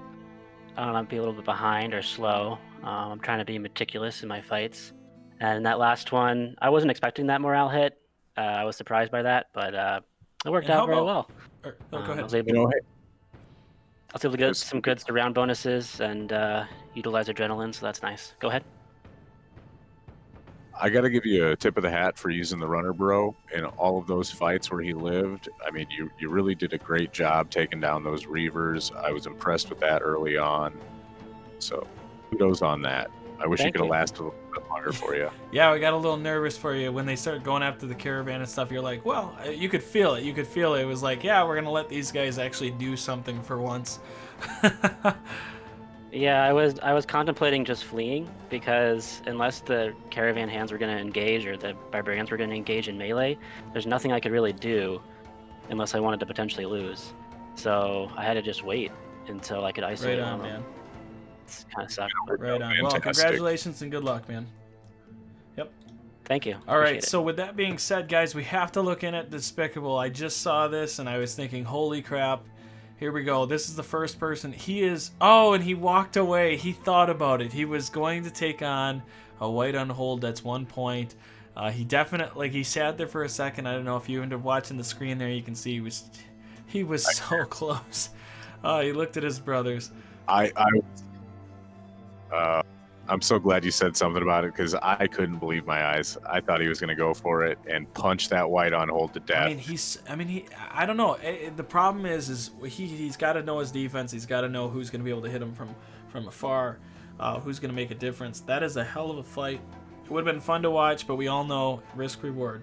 I don't know, be a little bit behind or slow. I'm trying to be meticulous in my fights. And that last one, I wasn't expecting that morale hit. I was surprised by that, but it worked out very well. Go ahead. I was able to get some good surround bonuses and utilize adrenaline, so that's nice. Go ahead. I got to give you a tip of the hat for using the runner bro in all of those fights where he lived. I mean, you really did a great job taking down those Reavers. I was impressed with that early on. So kudos on that. I wish it could have lasted a little bit longer for you. Yeah, we got a little nervous for you when they started going after the caravan and stuff. You're like, well, you could feel it. You could feel it. It was like, yeah, we're going to let these guys actually do something for once. Yeah, I was contemplating just fleeing, because unless the caravan hands were going to engage or the barbarians were going to engage in melee, there's nothing I could really do unless I wanted to potentially lose. So I had to just wait until I could isolate them. Man. It's kind of sucked. Right on. Well, congratulations and good luck, man. Yep. Thank you. All right, so with that being said, guys, we have to look in at Despicable. I just saw this and I was thinking, holy crap. Here we go. This is the first person. He is... Oh, and he walked away. He thought about it. He was going to take on a white unhold. That's 1 point. He definitely... Like, he sat there for a second. I don't know if you ended up watching the screen there. You can see he was so close. He looked at his brothers. I'm so glad you said something about it, because I couldn't believe my eyes. I thought he was going to go for it and punch that white on hold to death. I don't know. The problem is he's got to know his defense. He's got to know who's going to be able to hit him from afar, who's going to make a difference. That is a hell of a fight. It would have been fun to watch, but we all know risk reward.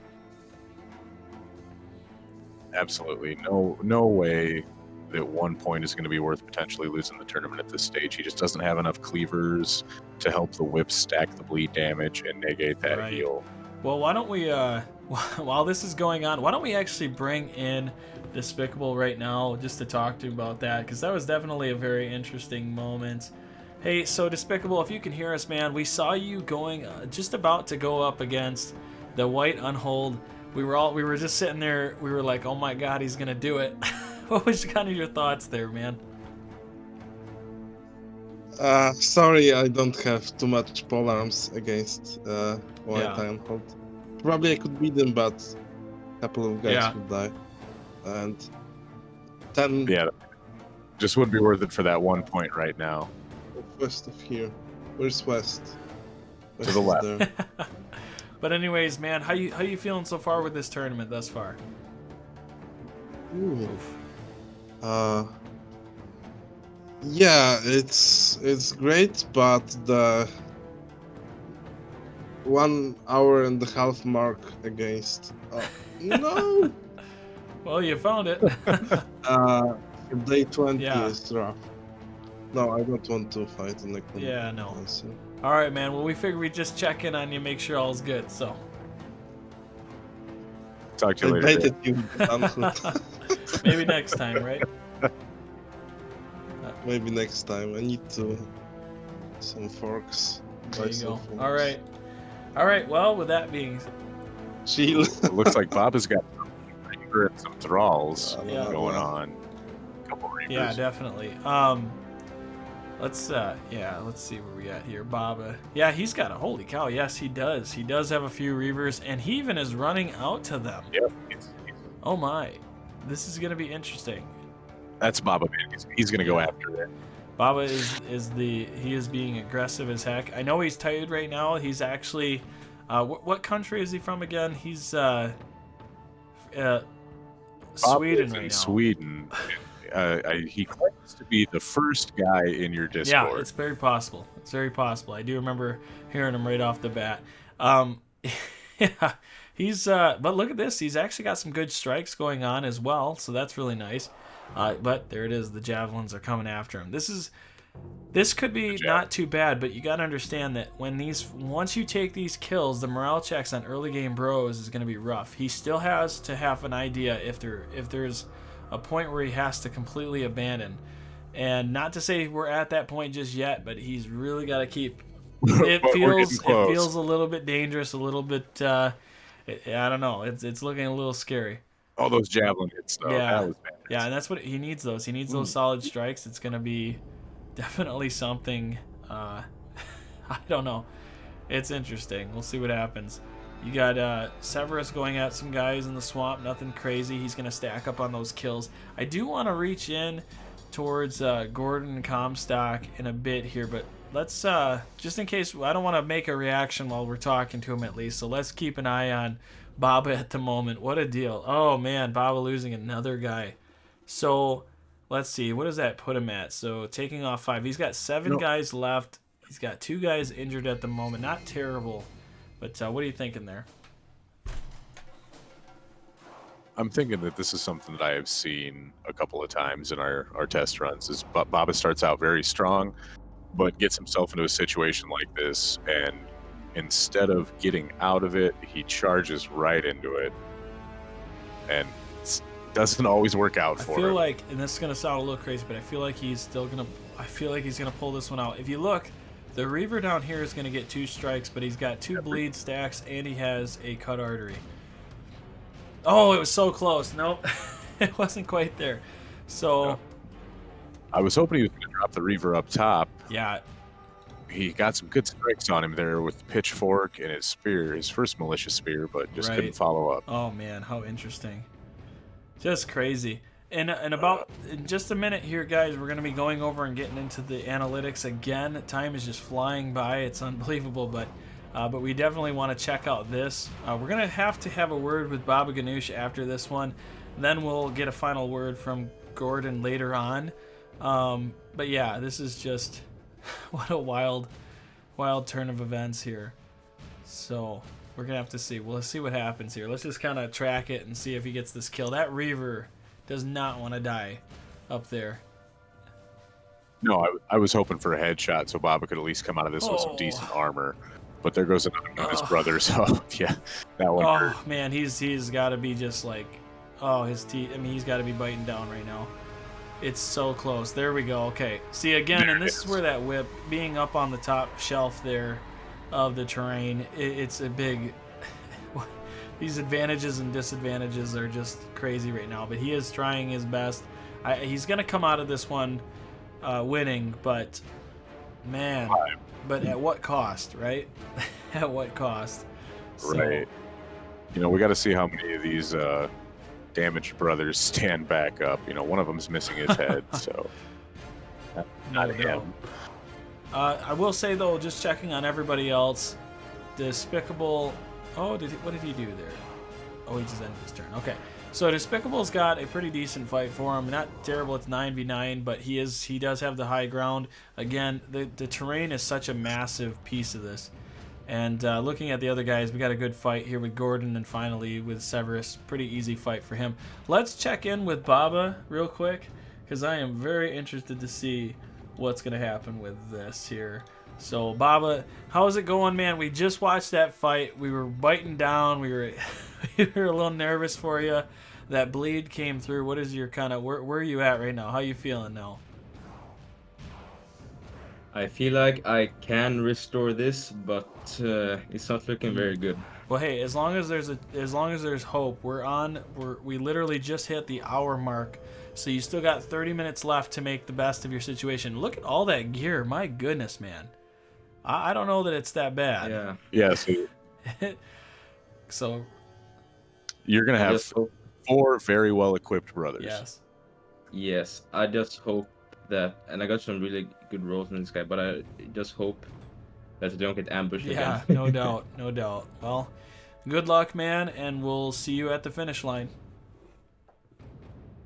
Absolutely. No way that 1 point is going to be worth potentially losing the tournament at this stage. He just doesn't have enough cleavers to help the whip stack the bleed damage and negate that heal. Well, why don't we, while this is going on, why don't we actually bring in Despicable right now just to talk to him about that, because that was definitely a very interesting moment. Hey, so Despicable, if you can hear us, man, we saw you going, just about to go up against the white unhold. we were just sitting there. We were like, oh my God, he's gonna do it. What was kind of your thoughts there, man? Sorry, I don't have too much polearms against White Yeah. Ironhold. Probably I could beat them, but a couple of guys Yeah. would die. And 10 Yeah, just wouldn't be worth it for that 1 point right now. west of here. Where's west? West the is left. there. But anyways, man, how you feeling so far with this tournament thus far? Ooh. Yeah, it's great, but the 1 hour and a half mark against no Well, you found it. day 20 Yeah. is rough. No, I don't want to fight in the Yeah, no. answer. All right, man. Well, we figured we'd just check in on you, make sure all's good. So. Talk to I you later. baited you. Unhood. Maybe next time, right? Maybe next time. I need some forks. There Buy you some go. forks. All right. All right. Well, with that being, Chill. It looks like Bob has got some thralls Yeah. going on. A couple reavers. yeah, definitely. Let's see where we at here. Baba. Yeah, he's got a holy cow. Yes, he does. He does have a few reavers, and he even is running out to them. Yep. Oh my, this is gonna be interesting. That's Baba, man. He's going to go after it. Baba he is being aggressive as heck. I know he's tired right now. He's actually, what country is he from again? He's Sweden Bob right is in now. Sweden. He claims to be the first guy in your Discord. Yeah, it's very possible. It's very possible. I do remember hearing him right off the bat. Yeah, he's but look at this. He's actually got some good strikes going on as well, so that's really nice. But there it is. The javelins are coming after him. This could be not too bad, but you got to understand that once you take these kills, the morale checks on early game bros is going to be rough. He still has to have an idea if there's a point where he has to completely abandon. And not to say we're at that point just yet, but he's really got to keep. It But we're feels getting close. a little bit dangerous, a little bit. I don't know. It's looking a little scary. All those javelin hits, though. Yeah. That was bad. Yeah, and that's what he needs. He needs those solid strikes. It's gonna be definitely something. I don't know. It's interesting. We'll see what happens. You got Severis going at some guys in the swamp. Nothing crazy. He's gonna stack up on those kills. I do want to reach in towards GordonComstock in a bit here, but let's just in case, I don't want to make a reaction while we're talking to him at least. So let's keep an eye on Baba at the moment. What a deal. Oh man, Baba losing another guy. So let's see, what does that put him at? So taking off 5. He's got 7 guys left. He's got 2 guys injured at the moment. Not terrible, but what are you thinking there? I'm thinking that this is something that I have seen a couple of times in our test runs. Is Baba starts out very strong, but gets himself into a situation like this, and instead of getting out of it, he charges right into it, and it doesn't always work out for him. I feel like, and this is gonna sound a little crazy, but I feel like he's gonna pull this one out. If you look, the Reaver down here is gonna get 2 strikes, but he's got 2 bleed stacks and he has a cut artery. Oh, it was so close. Nope, it wasn't quite there. So, No. I was hoping he was going to drop the Reaver up top. yeah, He got some good strikes on him there with the pitchfork and his spear, his first malicious spear, but just couldn't Right. follow up. oh man, how interesting. Just crazy. And in just a minute here, guys, we're going to be going over and getting into the analytics again. Time is just flying by. It's unbelievable, but we definitely want to check out this. We're going to have a word with Baba GANOUSH after this one. Then we'll get a final word from Gordon later on. But yeah, this is just what a wild turn of events here. So we're going to have to see. We'll see what happens here. Let's just kind of track it and see if he gets this kill. That Reaver does not want to die up there. No, I was hoping for a headshot so Baba could at least come out of this with some decent armor. But there goes another one of his brothers. So yeah, that one hurt. Oh man, he's got to be just like, oh, his teeth. I mean, he's got to be biting down right now. It's so close. There we go. Okay. See again, There and it this is where that whip, being up on the top shelf there of the terrain, it's a big. these advantages and disadvantages are just crazy right now. But he is trying his best. He's gonna come out of this one winning, but man, but at what cost, right? At what cost? Right. You know, we got to see how many of these damaged brothers stand back up. You know, one of them's missing his head, so not him. I will say though, just checking on everybody else, Despicable. Oh, what did he do there? Oh, he just ended his turn. Okay, so Despicable's got a pretty decent fight for him. Not terrible. It's 9v9, but he does have the high ground. Again, the terrain is such a massive piece of this. And looking at the other guys, we got a good fight here with Gordon, and finally with Severis. Pretty easy fight for him. Let's check in with Baba real quick, because I am very interested to see what's going to happen with this here. So, Baba, how's it going, man? We just watched that fight. We were biting down. We were, we were a little nervous for you. That bleed came through. What is your kind of, where are you at right now? How you feeling now? I feel like I can restore this, but it's not looking very good. Well, hey, as long as there's hope, we literally just hit the hour mark, so you still got 30 minutes left to make the best of your situation. Look at all that gear, my goodness, man. I don't know that it's that bad. Yeah. Yeah. So You're gonna have 4 very well equipped brothers. yes. Yes, I just hope that, and I got some really good rolls in this guy, but I just hope that they don't get ambushed Yeah, again. no doubt, no doubt. Well, good luck, man, and we'll see you at the finish line.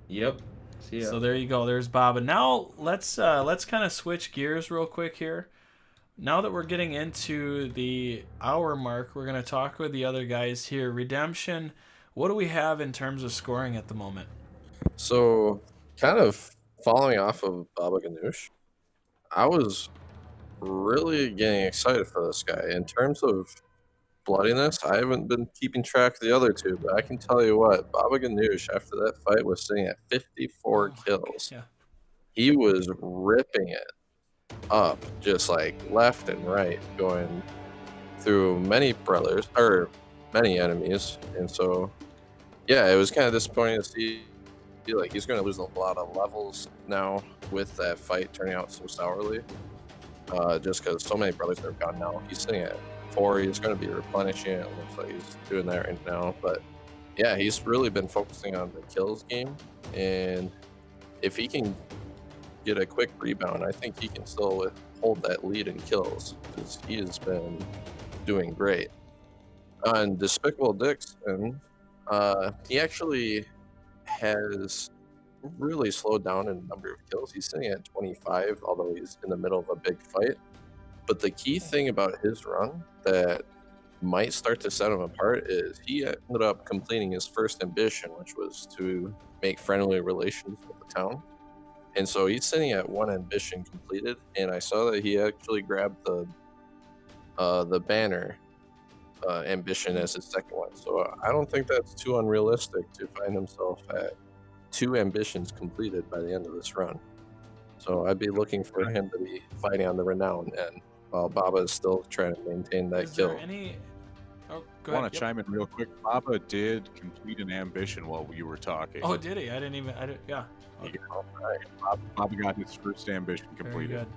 Yep. See ya. So there you go. There's Bob. And now let's kind of switch gears real quick here. Now that we're getting into the hour mark, we're going to talk with the other guys here. Redemption, what do we have in terms of scoring at the moment? So, kind of following off of Baba Ganoush, I was really getting excited for this guy. In terms of bloodiness, I haven't been keeping track of the other two, but I can tell you what, Baba Ganoush, after that fight, was sitting at 54 kills. Yeah. He was ripping it up, just like left and right, going through many brothers, or many enemies. And so, yeah, it was kind of disappointing to see like he's going to lose a lot of levels now with that fight turning out so sourly, just because so many brothers are gone now. He's sitting at 4. He's going to be replenishing it. It looks like he's doing that right now. But yeah, he's really been focusing on the kills game, and if he can get a quick rebound, I think he can still hold that lead in kills, because he has been doing great. On Despicable Dick's, and he actually has really slowed down in number of kills. He's sitting at 25, although he's in the middle of a big fight. But the key thing about his run that might start to set him apart is he ended up completing his first ambition, which was to make friendly relations with the town. And so he's sitting at 1 ambition completed, and I saw that he actually grabbed the banner ambition as his second one. So I don't think that's too unrealistic to find himself at 2 ambitions completed by the end of this run. So I'd be looking for him to be fighting on the renown end, while Baba is still trying to maintain that Is kill. there any... Oh, go I ahead. want to chime in real quick. Baba did complete an ambition while you were talking. Oh, did he? Yeah. Okay. Baba got his first ambition Very completed. good.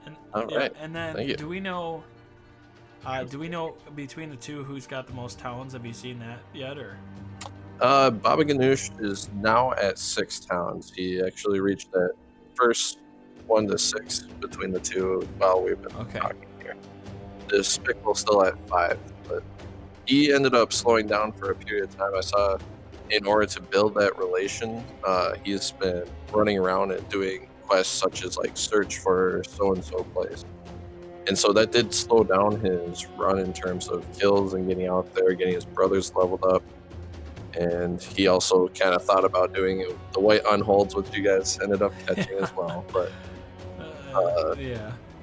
And, All yeah, right. and then Thank you. do we know between the two who's got the most towns? Have you seen that yet, or? Baba Ganoush is now at 6 towns. He actually reached that first 1 to 6 between the two while we've been talking here. Despicable still at 5, but he ended up slowing down for a period of time. I saw, in order to build that relation, he's been running around and doing quests such as like search for so-and-so place. And so that did slow down his run in terms of kills and getting out there, getting his brothers leveled up. And he also kind of thought about doing the white unholds, which you guys ended up catching as well. But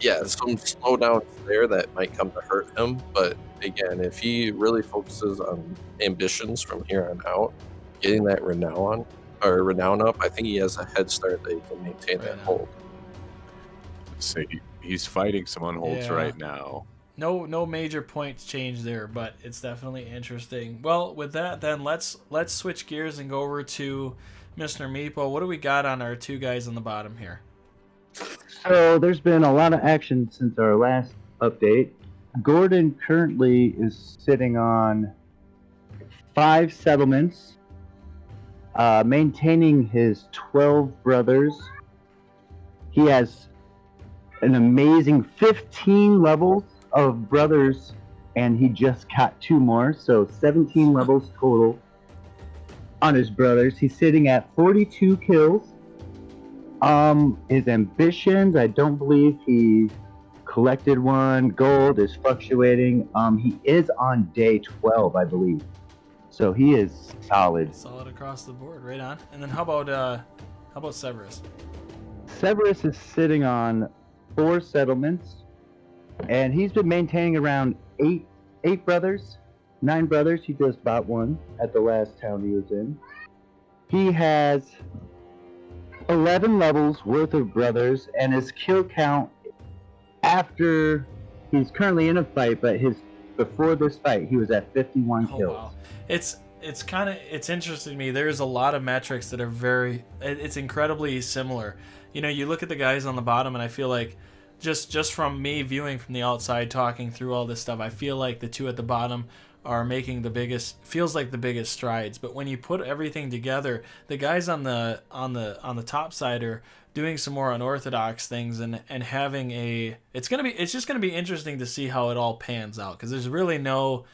yeah, some slowdowns there that might come to hurt him. But again, if he really focuses on ambitions from here on out, getting that renown up, I think he has a head start that he can maintain that hold. So he's fighting some unholds Yeah. right now. no major points change there, but it's definitely interesting. Well, with that, then let's switch gears and go over to Mr. Meepo. What do we got on our two guys on the bottom here? So there's been a lot of action since our last update. Gordon currently is sitting on 5 settlements, maintaining his 12 brothers. He has an amazing 15 levels of brothers, and he just got 2 more, so 17 levels total on his brothers. He's sitting at 42 kills. His ambitions, I don't believe he collected one. Gold is fluctuating. He is on day 12, I believe. So he is solid. Solid across the board, right on. And then how about Severis? Severis is sitting on 4 settlements, and he's been maintaining around 8 brothers, 9 brothers. He just bought one at the last town he was in. He has 11 levels worth of brothers, and his kill count after he's currently in a fight, but before this fight he was at 51 kills. Wow. It's interesting to me. There's a lot of metrics that are it's incredibly similar. You know, you look at the guys on the bottom, and I feel like just from me viewing from the outside, talking through all this stuff, I feel like the two at the bottom are making the biggest strides. But when you put everything together, the guys on the top side are doing some more unorthodox things and having it's just gonna be interesting to see how it all pans out, because there's really no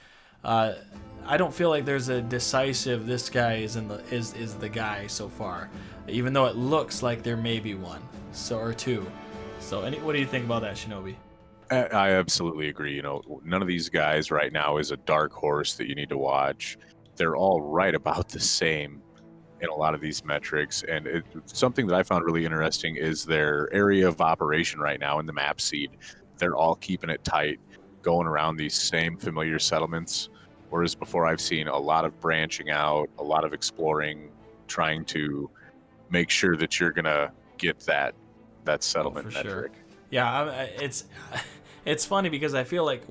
I don't feel like there's a decisive this guy is the guy so far, even though it looks like there may be one or two. So what do you think about that, Shinobi? I absolutely agree. You know, none of these guys right now is a dark horse that you need to watch. They're all right about the same in a lot of these metrics. And something that I found really interesting is their area of operation right now in the map seed. They're all keeping it tight, going around these same familiar settlements. Whereas before, I've seen a lot of branching out, a lot of exploring, trying to make sure that you're going to get that settlement metric. Sure. Yeah, it's funny because I feel like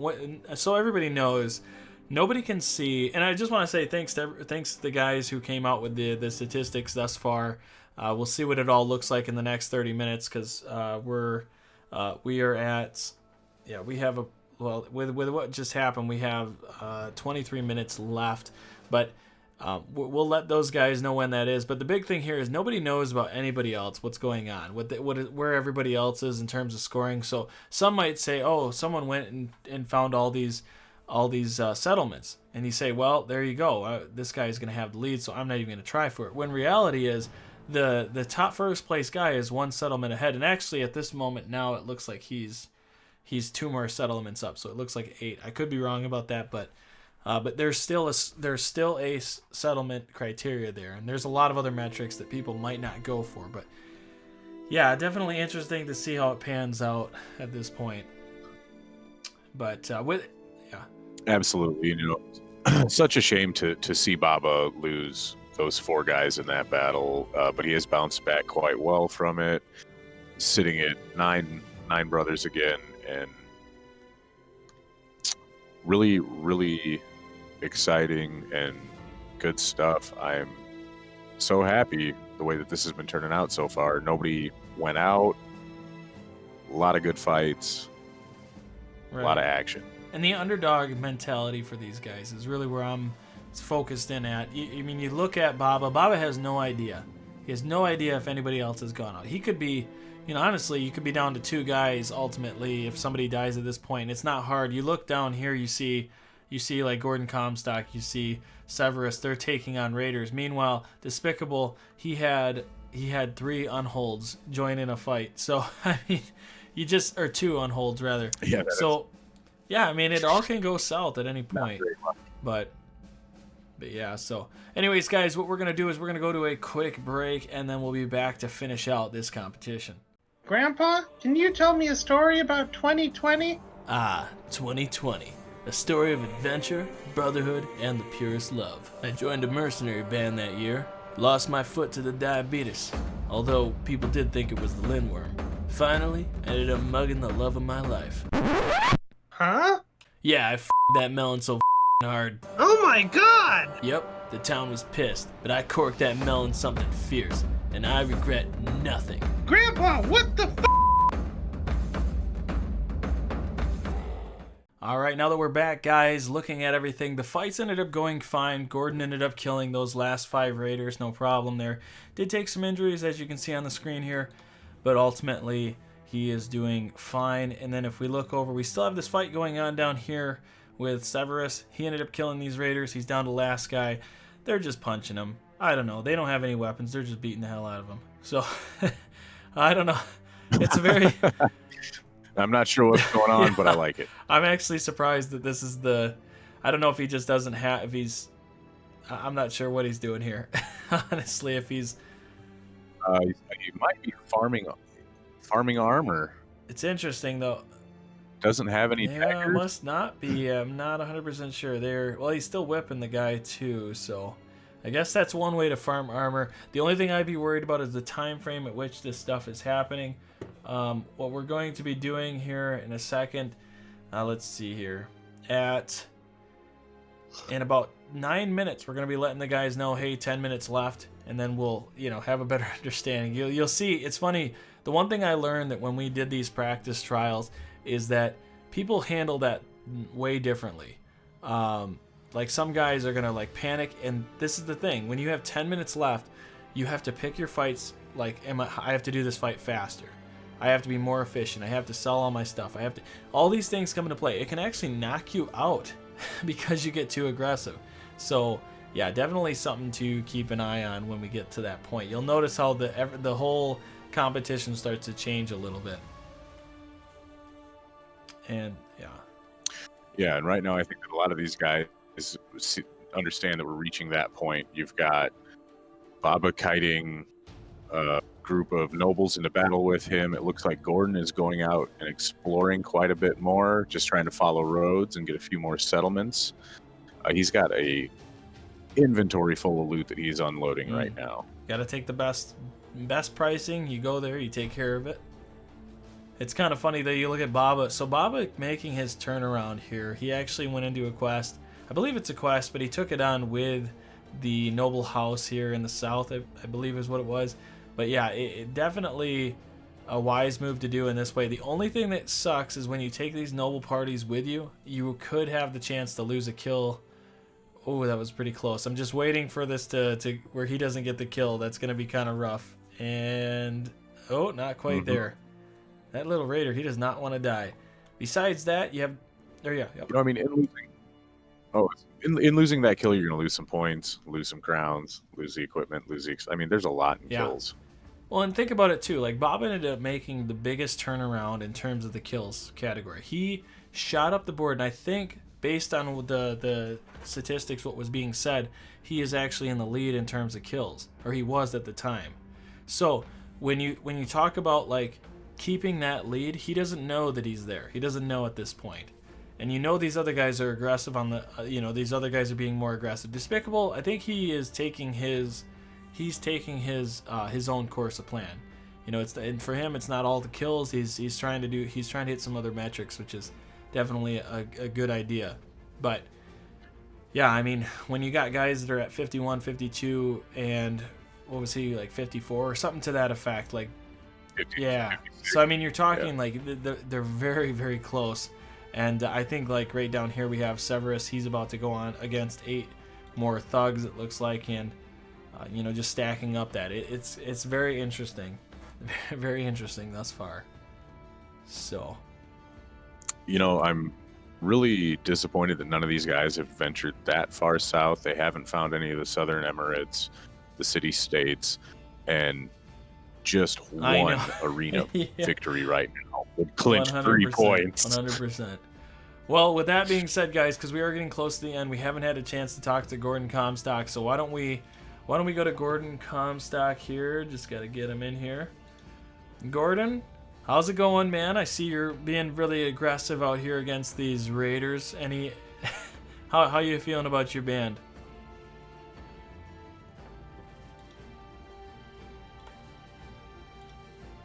so everybody knows, nobody can see, and I just want to say thanks to the guys who came out with the statistics thus far. We'll see what it all looks like in the next 30 minutes, because we are at we have with what just happened, we have 23 minutes left, but we'll let those guys know when that is. But the big thing here is nobody knows about anybody else, what's going on, where everybody else is in terms of scoring. So some might say, oh, someone went and found all these settlements, and you say, well, there you go, this guy is going to have the lead, so I'm not even going to try for it. When reality is the top first place guy is 1 settlement ahead, and actually at this moment now it looks like he's 2 more settlements up, so it looks like 8. I could be wrong about that, but there's still a settlement criteria there, and there's a lot of other metrics that people might not go for. But yeah, definitely interesting to see how it pans out at this point. But absolutely, you know, such a shame to see Baba lose those 4 guys in that battle, but he has bounced back quite well from it, sitting at nine brothers again, and really, really exciting and good stuff. I'm so happy the way that this has been turning out so far. Nobody went out. A lot of good fights. Right. A lot of action. And the underdog mentality for these guys is really where I'm focused in at. I mean, you look at Baba. Baba has no idea. He has no idea if anybody else has gone out. He could be, you know, honestly, you could be down to 2 guys ultimately if somebody dies at this point. It's not hard. You look down here, you see like GordonComstock, you see Severis, they're taking on Raiders. Meanwhile, Despicable, he had 3 unholds join in a fight. So I mean, or 2 unholds rather. Yeah. Yeah, I mean, it all can go south at any point. But yeah, so anyways, guys, what we're going to do is we're going to go to a quick break, and then we'll be back to finish out this competition. Grandpa, can you tell me a story about 2020? 2020. A story of adventure, brotherhood, and the purest love. I joined a mercenary band that year. Lost my foot to the diabetes, although people did think it was the Lindworm. Finally, ended up mugging the love of my life. Huh? Yeah, I f***ed that melon so hard. Oh my god! Yep, the town was pissed, but I corked that melon something fierce, and I regret nothing. Grandpa, what the f? All right, now that we're back, guys, looking at everything, the fights ended up going fine. Gordon ended up killing those last 5 raiders, no problem there. Did take some injuries, as you can see on the screen here, but ultimately he is doing fine. And then if we look over, we still have this fight going on down here with Severis. He ended up killing these raiders. He's down to the last guy. They're just punching him. I don't know. They don't have any weapons. They're just beating the hell out of him. So, I don't know. It's a very... I'm not sure what's going on, Yeah. but I like it. I'm actually surprised that this is the... I don't know if he just doesn't have... If he's... I'm not sure what he's doing here. Honestly, if he's... He might be farming armor. It's interesting, though. Doesn't have any Yeah, daggers. must not be. I'm not 100% sure. Well, he's still whipping the guy, too, so... I guess that's one way to farm armor. The only thing I'd be worried about is the time frame at which this stuff is happening. What we're going to be doing here in a second, let's see here. In about 9 minutes, we're going to be letting the guys know, hey, 10 minutes left, and then we'll, have a better understanding. You'll see, it's funny, the one thing I learned that when we did these practice trials is that people handle that way differently. Like some guys are gonna like panic, and this is the thing: when you have 10 minutes left, you have to pick your fights. Like, I have to do this fight faster. I have to be more efficient. I have to sell all my stuff. All these things come into play. It can actually knock you out because you get too aggressive. So yeah, definitely something to keep an eye on when we get to that point. You'll notice how the whole competition starts to change a little bit. And Yeah, and right now I think that a lot of these guys understand that we're reaching that point. You've got Baba kiting a group of nobles into battle with him. It looks like Gordon is going out and exploring quite a bit more, just trying to follow roads and get a few more settlements. He's got a inventory full of loot that he's unloading right now. got to take the best pricing. You go there, you take care of it. It's kind of funny that you look at Baba. So Baba making his turnaround here. He actually went into a quest. I believe it's a quest, but he took it on with the noble house here in the south, I believe is what it was. But yeah, it definitely a wise move to do in this way. The only thing that sucks is when you take these noble parties with you, you could have the chance to lose a kill. Oh, that was pretty close. I'm just waiting for this to where he doesn't get the kill. That's going to be kind of rough. And, oh, not quite there. That little raider, he does not want to die. Besides that, you have... There you go. I mean, in losing that kill, you're going to lose some points, lose some crowns, lose the equipment, I mean, there's a lot in kills. Well, and think about it, too. Like, Bob ended up making the biggest turnaround in terms of the kills category. He shot up the board, and I think, based on the statistics, what was being said, he is actually in the lead in terms of kills, or he was at the time. So, when you talk about, like, keeping that lead, he doesn't know that he's there. He doesn't know at this point. And these other guys are aggressive on the, these other guys are being more aggressive. Despicable, I think he's taking his own course of plan. And for him, it's not all the kills. He's trying to hit some other metrics, which is definitely a good idea. But yeah, I mean, when you got guys that are at 51, 52, and what was he, like 54 or something to that effect, like 50, yeah. 56. So I mean, you're talking like they're very, very close. And I think like right down here we have Severis. He's about to go on against 8 more thugs, it looks like, and just stacking up that. It's very interesting, very interesting thus far. So, I'm really disappointed that none of these guys have ventured that far south. They haven't found any of the southern emirates, the city-states, and just one arena victory right now would clinch 3 points. 100%. Well, with that being said, guys, because we are getting close to the end, we haven't had a chance to talk to GordonComstock. So why don't we go to GordonComstock here? Just got to get him in here. Gordon, how's it going, man? I see you're being really aggressive out here against these raiders. How you feeling about your band?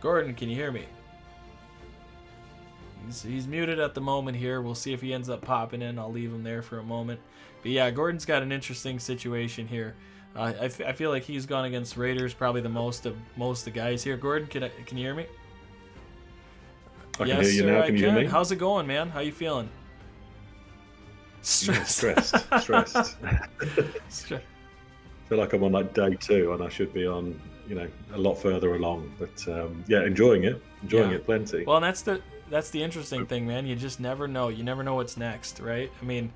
Gordon, can you hear me? He's muted at the moment here. We'll see if he ends up popping in. I'll leave him there for a moment. But yeah, Gordon's got an interesting situation here. I feel like he's gone against Raiders probably the most of the guys here. Gordon, can you hear me? I can hear you now. Can you hear me? How's it going, man? How you feeling? Stressed. Stressed. I feel like I'm on like day 2 and I should be on, a lot further along. But yeah, enjoying it plenty. Well, and that's the interesting thing, man. You just never know. You never know what's next, right? I mean,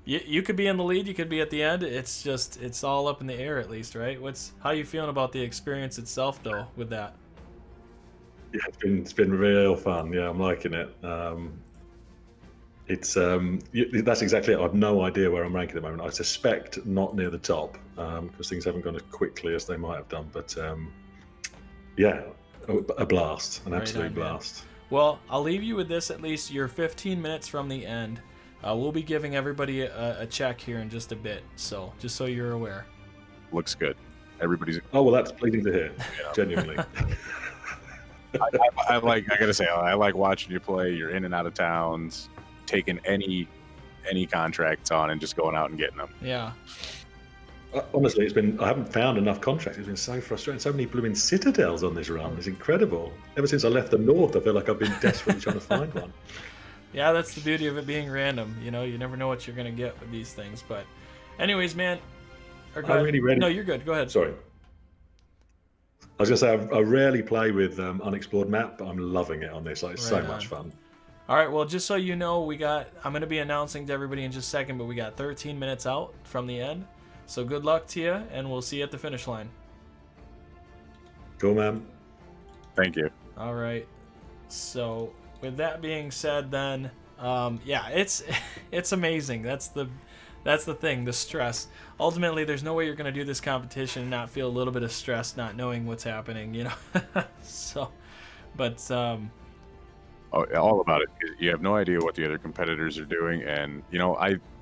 you could be in the lead, you could be at the end. It's all up in the air at least, right? How you feeling about the experience itself though with that? Yeah, it's been real fun. Yeah, I'm liking it. That's exactly it. I have no idea where I'm ranking at the moment. I suspect not near the top because things haven't gone as quickly as they might have done. But yeah, a blast, an absolute blast. Well, I'll leave you with this at least. You're 15 minutes from the end. We'll be giving everybody a check here in just a bit. So just so you're aware. Looks good. Everybody's. Oh well, that's pleasing to hear. Genuinely. I gotta say, I like watching you play. You're in and out of towns, taking any contracts on and just going out and getting them. Yeah. Honestly, I haven't found enough contracts. It's been so frustrating. So many blooming citadels on this run. It's incredible. Ever since I left the north, I feel like I've been desperately trying to find one. Yeah, that's the beauty of it being random. You never know what you're gonna get with these things. But, anyways, man. No, you're good. Go ahead. Sorry. I was gonna say I rarely play with unexplored map, but I'm loving it on this. It's so much fun. All right, well, just so you know, I'm going to be announcing to everybody in just a second, but we got 13 minutes out from the end. So good luck to you, and we'll see you at the finish line. Cool, man. Thank you. All right. So with that being said, then, yeah, it's amazing. That's the thing, the stress. Ultimately, there's no way you're going to do this competition and not feel a little bit of stress not knowing what's happening, So, but... all about it. You have no idea what the other competitors are doing, and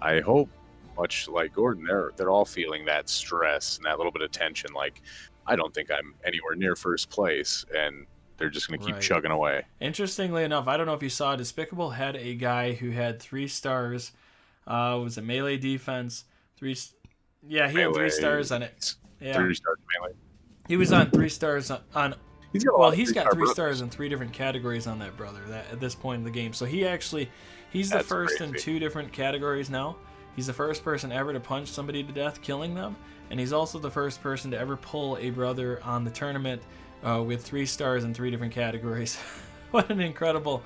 I hope, much like Gordon, they're all feeling that stress and that little bit of tension. Like, I don't think I'm anywhere near first place, and they're just going to keep chugging away. Interestingly enough, I don't know if you saw, Despicable had a guy who had 3 stars. Was it melee defense? He had 3 stars on it. Yeah. 3 stars melee. He was on 3 stars on. He's got 3 stars in 3 different categories on that brother at this point in the game. So he's the first in 2 different categories now. He's the first person ever to punch somebody to death, killing them, and he's also the first person to ever pull a brother on the tournament with 3 stars in 3 different categories. What an incredible!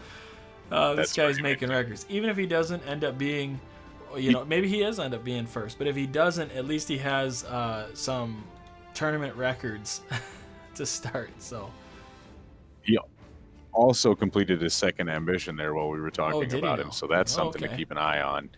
This guy's making records. Even if he doesn't end up being, maybe he does end up being first, but if he doesn't, at least he has some tournament records to start. So he also completed his second ambition there while we were talking about him, so that's something to keep an eye on.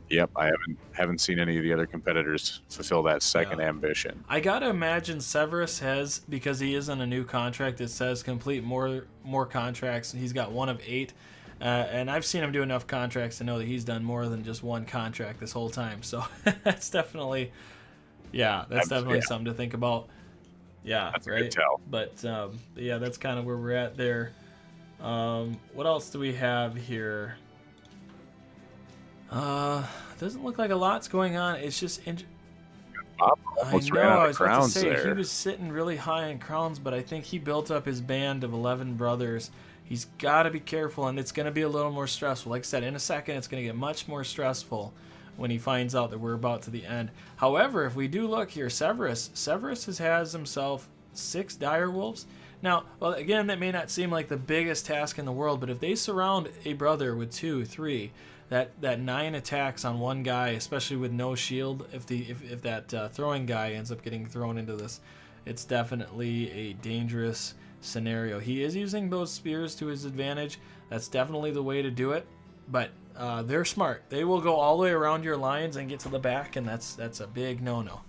Yep, I haven't seen any of the other competitors fulfill that second ambition. I gotta imagine Severis has, because he is on a new contract that says complete more contracts. He's got 1 of 8, and I've seen him do enough contracts to know that he's done more than just 1 contract this whole time. So that's definitely something to think about. Yeah, that's a good tell. But yeah, that's kind of where we're at there. What else do we have here? Doesn't look like a lot's going on. It's just I was about to say he was sitting really high in crowns, but I think he built up his band of 11 brothers. He's got to be careful, and it's going to be a little more stressful. Like I said, in a second, it's going to get much more stressful when he finds out that we're about to the end. However, if we do look here, Severis has himself 6 dire wolves. Now, well, again, that may not seem like the biggest task in the world, but if they surround a brother with 2, 3, that 9 attacks on one guy, especially with no shield, if that throwing guy ends up getting thrown into this, it's definitely a dangerous scenario. He is using those spears to his advantage. That's definitely the way to do it, but they're smart. They will go all the way around your lines and get to the back, and that's a big no-no.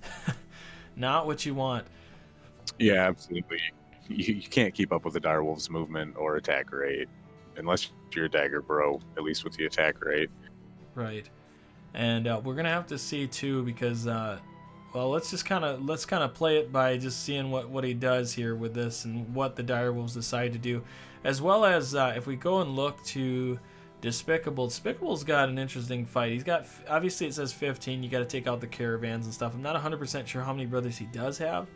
Not what you want. Yeah, absolutely. You can't keep up with the direwolf's movement or attack rate unless you're a dagger bro, at least with the attack rate. Right. And we're gonna have to see too, because let's kind of play it by just seeing what he does here with this and what the direwolves decide to do. as well as if we go and look to Despicable's got an interesting fight. He's got, obviously it says 15. You got to take out the caravans and stuff. I'm not 100% sure how many brothers he does have,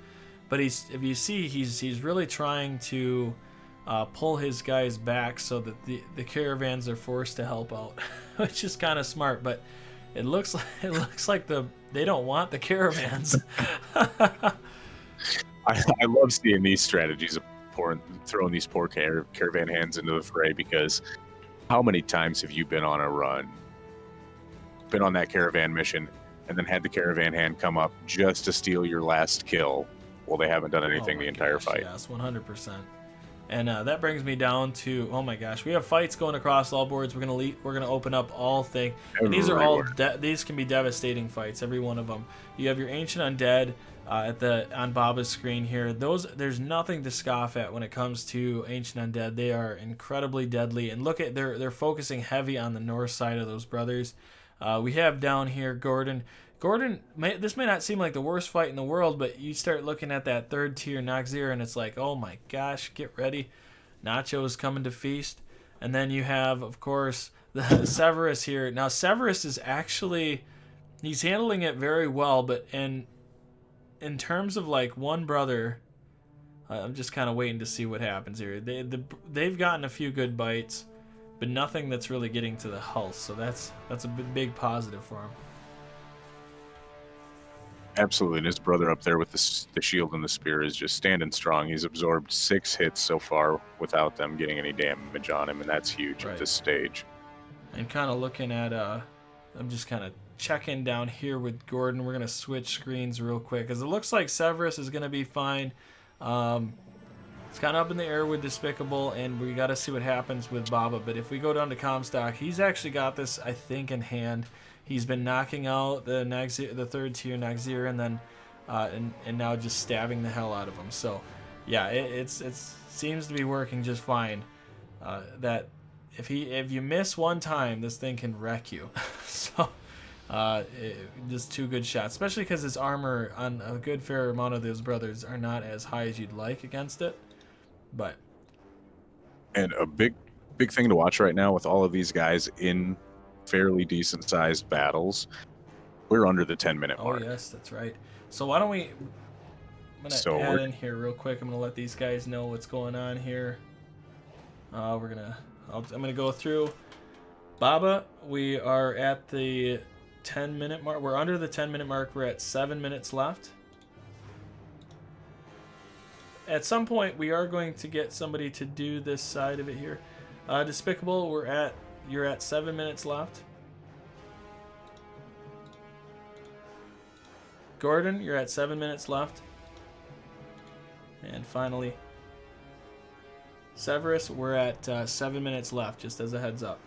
but if you see, he's really trying to pull his guys back so that the caravans are forced to help out, which is kind of smart. But it looks like they don't want the caravans. I love seeing these strategies of throwing these poor caravan hands into the fray, because how many times have you been on a run, been on that caravan mission, and then had the caravan hand come up just to steal your last kill? Well, they haven't done anything the entire fight. Yes, 100%. And that brings me down to, oh my gosh, we have fights going across all boards. We're gonna open up all things. And these are all these can be devastating fights, every one of them. You have your ancient undead on Baba's screen here. There's nothing to scoff at when it comes to ancient undead. They are incredibly deadly. And look at they're focusing heavy on the north side of those brothers. We have down here Gordon. This may not seem like the worst fight in the world, but you start looking at that third tier Noxir, and it's like, oh my gosh, get ready. Nacho's coming to feast. And then you have, of course, the Severis here. Now, Severis is actually, he's handling it very well, but in terms of like one brother, I'm just kind of waiting to see what happens here. They've gotten a few good bites, but nothing that's really getting to the health, so that's a big positive for him. Absolutely, and his brother up there with the shield and the spear is just standing strong. He's absorbed 6 hits so far without them getting any damage on him, and that's huge at this stage. And kind of looking at, I'm just kind of checking down here with Gordon. We're going to switch screens real quick, because it looks like Severis is going to be fine. It's kind of up in the air with Despicable, and we got to see what happens with Baba. But if we go down to Comstock, he's actually got this, I think, in hand. He's been knocking out the third tier Noxir, and then and now just stabbing the hell out of him. So yeah, it seems to be working just fine. That if you miss one time, this thing can wreck you. So just 2 good shots, especially because his armor on a good fair amount of those brothers are not as high as you'd like against it. But and a big thing to watch right now with all of these guys in fairly decent sized battles, we're under the 10-minute mark. Oh yes, that's right. So why don't we, I'm gonna add in here real quick. I'm gonna let these guys know what's going on here. I'm gonna go through Baba. We are at the 10-minute mark. We're under the 10-minute mark. We're at 7 minutes left. At some point we are going to get somebody to do this side of it here. Despicable, you're at 7 minutes left. Gordon, you're at 7 minutes left. And finally, Severis, we're at 7 minutes left, just as a heads up.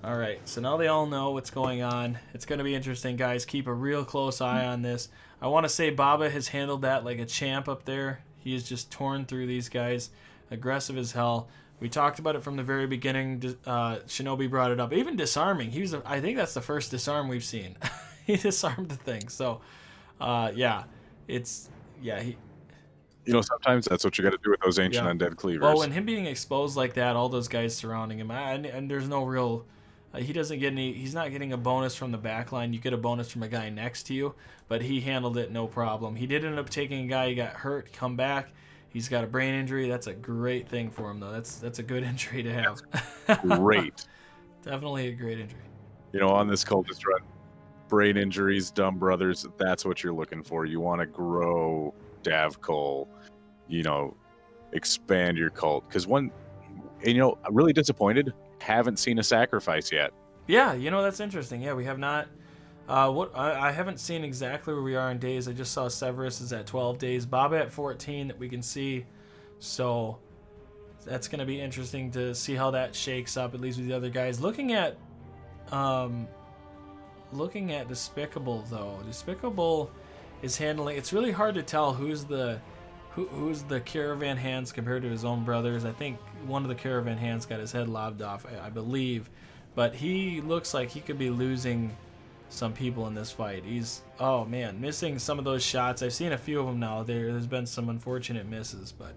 Alright, so now they all know what's going on. It's going to be interesting, guys. Keep a real close eye on this. I want to say Baba has handled that like a champ up there. He has just torn through these guys. Aggressive as hell. We talked about it from the very beginning. Shinobi brought it up. Even disarming. I think that's the first disarm we've seen. He disarmed the thing. So, sometimes that's what you got to do with those ancient undead cleavers. Well, and him being exposed like that, all those guys surrounding him, and there's no real. He doesn't get any. He's not getting a bonus from the back line. You get a bonus from a guy next to you, but he handled it no problem. He did end up taking a guy who got hurt, come back. He's got a brain injury. That's a great thing for him, though. That's a good injury to have. Great. Definitely a great injury. On this cultist run, brain injuries, dumb brothers, that's what you're looking for. You want to grow Davcol, expand your cult. Because I'm really disappointed. Haven't seen a sacrifice yet. Yeah, that's interesting. Yeah, we have not. I haven't seen exactly where we are in days. I just saw Severis is at 12 days, Baba at 14 that we can see. So that's going to be interesting to see how that shakes up, at least with the other guys. Looking at Despicable, though. Despicable is handling. It's really hard to tell who's the caravan hands compared to his own brothers. I think one of the caravan hands got his head lobbed off, I believe, but he looks like he could be losing some people in this fight. He's missing some of those shots. I've seen a few of them now. There's been some unfortunate misses, but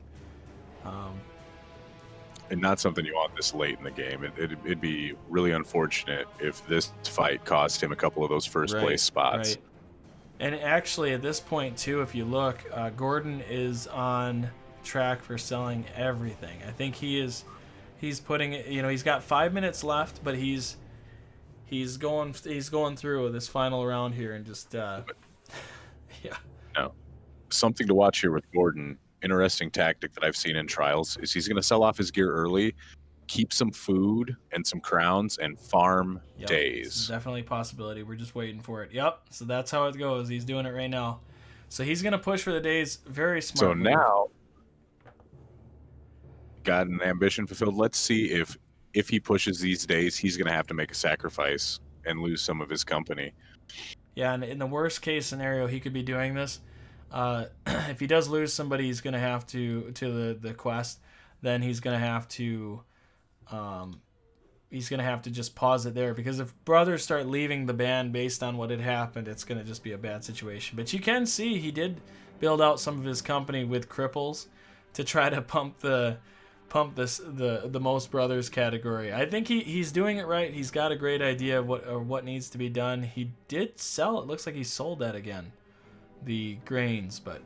and not something you want this late in the game. It'd be really unfortunate if this fight cost him a couple of those first place spots. Right. And actually, at this point, too, if you look, Gordon is on track for selling everything. I think he's putting it, he's got 5 minutes left, but he's going through this final round here and just, yeah. No. Something to watch here with Gordon, interesting tactic that I've seen in trials, is he's going to sell off his gear early, keep some food and some crowns, and farm days. It's definitely a possibility. We're just waiting for it. Yep. So that's how it goes. He's doing it right now. So he's going to push for the days. Very smart. So now, got an ambition fulfilled. Let's see if he pushes these days, he's going to have to make a sacrifice and lose some of his company. Yeah, and in the worst case scenario, he could be doing this. If he does lose somebody, he's going to have to the quest. Then he's going to have to just pause it there, because if brothers start leaving the band based on what had happened, it's going to just be a bad situation. But you can see he did build out some of his company with cripples to try to pump the most brothers category. I think he's doing it right. He's got a great idea of what needs to be done. He did sell. It looks like he sold that again, the grains. But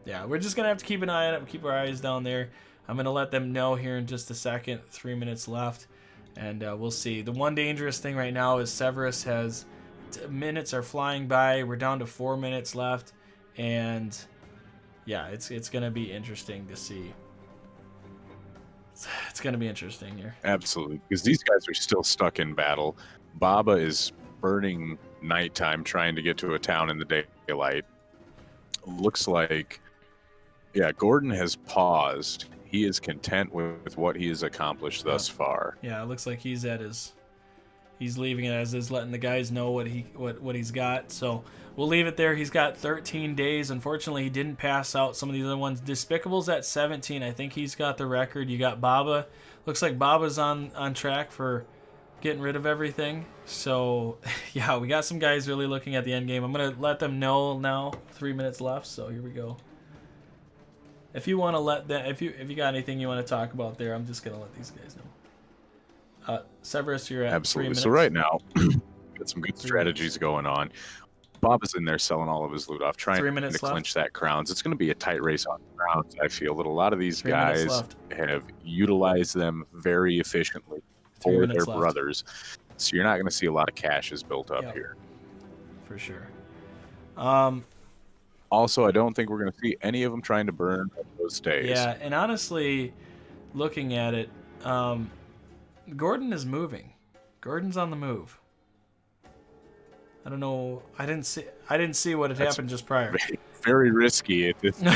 yeah, we're just gonna have to keep an eye on it. Keep our eyes down there. I'm gonna let them know here in just a second. 3 minutes left, and we'll see. The one dangerous thing right now is Severis has minutes are flying by. We're down to 4 minutes left, and yeah, it's gonna be interesting to see. It's going to be interesting here. Absolutely, because these guys are still stuck in battle. Baba is burning nighttime trying to get to a town in the daylight. Looks like, yeah, Gordon has paused. He is content with what he has accomplished thus far. Yeah, it looks like he's leaving it as is, letting the guys know what he's got. So we'll leave it there. He's got 13 days. Unfortunately, he didn't pass out some of the other ones. Despicable's at 17. I think he's got the record. You got Baba. Looks like Baba's on track for getting rid of everything. So yeah, we got some guys really looking at the end game. I'm gonna let them know now. 3 minutes left. So here we go. If you want to let that, if you got anything you want to talk about there, I'm just gonna let these guys know. Severus, you're at Absolutely. 3 minutes. So right now, got some good strategies going on. Bob is in there selling all of his loot off, trying to clinch that crowns. It's going to be a tight race on crowns. I feel that a lot of these guys have utilized them very efficiently for their brothers. So you're not going to see a lot of caches built up here. For sure. Also, I don't think we're going to see any of them trying to burn those days. Yeah, and honestly, looking at it, Gordon is moving. Gordon's on the move. I don't know. I didn't see what had happened just prior. Very risky at this stage.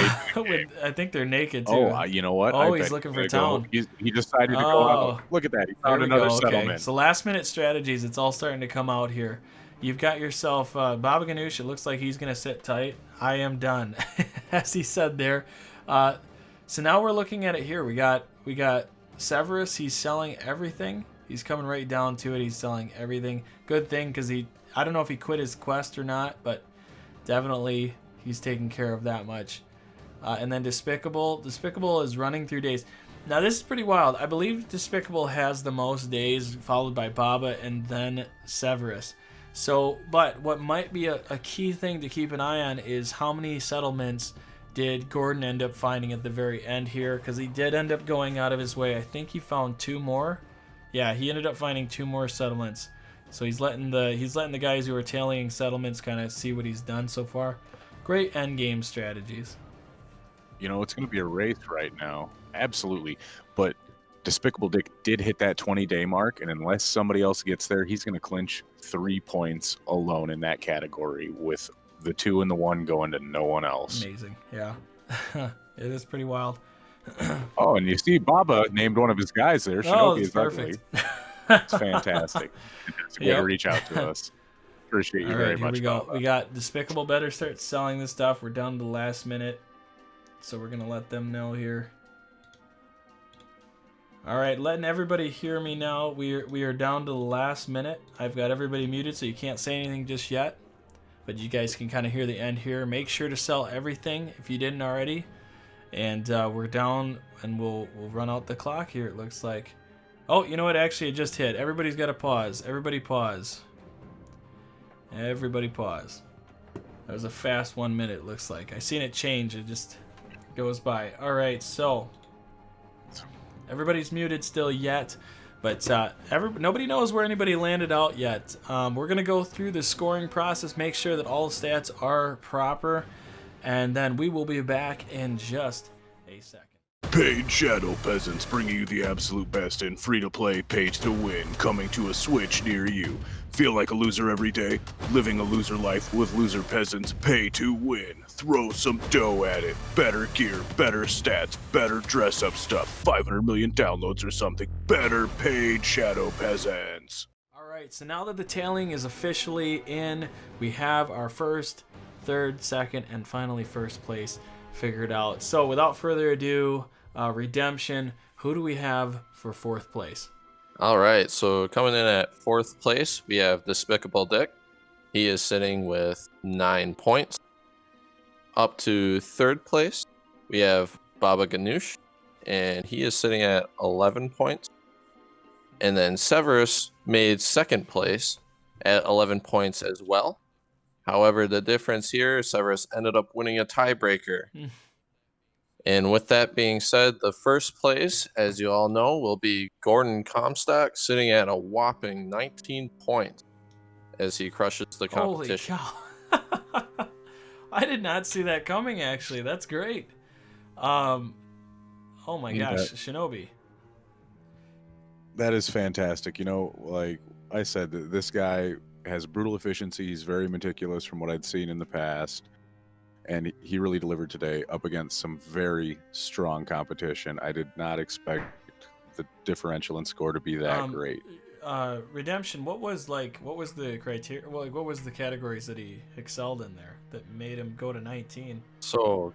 I think they're naked too. Oh, you know what? Oh, he's looking for town. He decided to go out. Look at that. He found another settlement. Okay. So last minute strategies. It's all starting to come out here. You've got yourself Baba Ganoush. It looks like he's going to sit tight. I am done, as he said there. So now we're looking at it here. We got Severus. He's selling everything. He's coming right down to it. He's selling everything. Good thing, because I don't know if he quit his quest or not, but definitely he's taking care of that much. And then Despicable is running through days. Now this is pretty wild. I believe Despicable has the most days, followed by Baba and then Severus. So, but what might be a key thing to keep an eye on is how many settlements did Gordon end up finding at the very end here, because he did end up going out of his way. I think he found 2 more. Yeah, he ended up finding 2 more settlements. So he's letting the guys who are tallying settlements kind of see what he's done so far. Great end game strategies. You know, it's going to be a race right now. Absolutely. But Despicable Dick did hit that 20-day mark, and unless somebody else gets there, he's going to clinch 3 points alone in that category, with the 2 and the 1 going to no one else. Amazing. Yeah. It is pretty wild. Oh, and you see Baba named one of his guys there. Shinobi is perfect. It's fantastic. It's a way to reach out to us. Appreciate you very much. Here we go. We got Despicable better start selling this stuff. We're down to the last minute, so we're gonna let them know here. All right, letting everybody hear me now. We are down to the last minute. I've got everybody muted, so you can't say anything just yet, but you guys can kind of hear the end here. Make sure to sell everything if you didn't already. And we're down, and we'll run out the clock here, it looks like. Oh, you know what? Actually, it just hit. Everybody's got to pause. Everybody pause. Everybody pause. That was a fast 1 minute, it looks like. I seen it change. It just goes by. All right, so everybody's muted still yet, but nobody knows where anybody landed out yet. We're going to go through the scoring process, make sure that all stats are proper, and then we will be back in just a second. Paid Shadow Peasants bringing you the absolute best in free-to-play pay-to-win, coming to a Switch near you. Feel like a loser every day? Living a loser life with loser peasants, pay to win. Throw some dough at it. Better gear, better stats, better dress-up stuff. 500 million downloads or something. Better Paid Shadow Peasants. All right, so now that the tailing is officially in, we have our first, third, second, and finally first place figured out. So without further ado, Redemption, who do we have for fourth place? All right, so coming in at fourth place, we have Despicable Dick. He is sitting with 9 points. Up to third place, we have Baba Ganoush, and he is sitting at 11 points. And then Severis made second place at 11 points as well. However, the difference here, Severis ended up winning a tiebreaker. And with that being said, the first place, as you all know, will be GordonComstock, sitting at a whopping 19 points as he crushes the competition. Holy cow. I did not see that coming, actually. That's great. Oh my gosh, Shinobi. That is fantastic. You know, like I said, this guy has brutal efficiency. He's very meticulous from what I'd seen in the past. And he really delivered today up against some very strong competition. I did not expect the differential in score to be that great. Redemption, what was the criteria? Well, like, what was the categories that he excelled in there that made him go to 19? So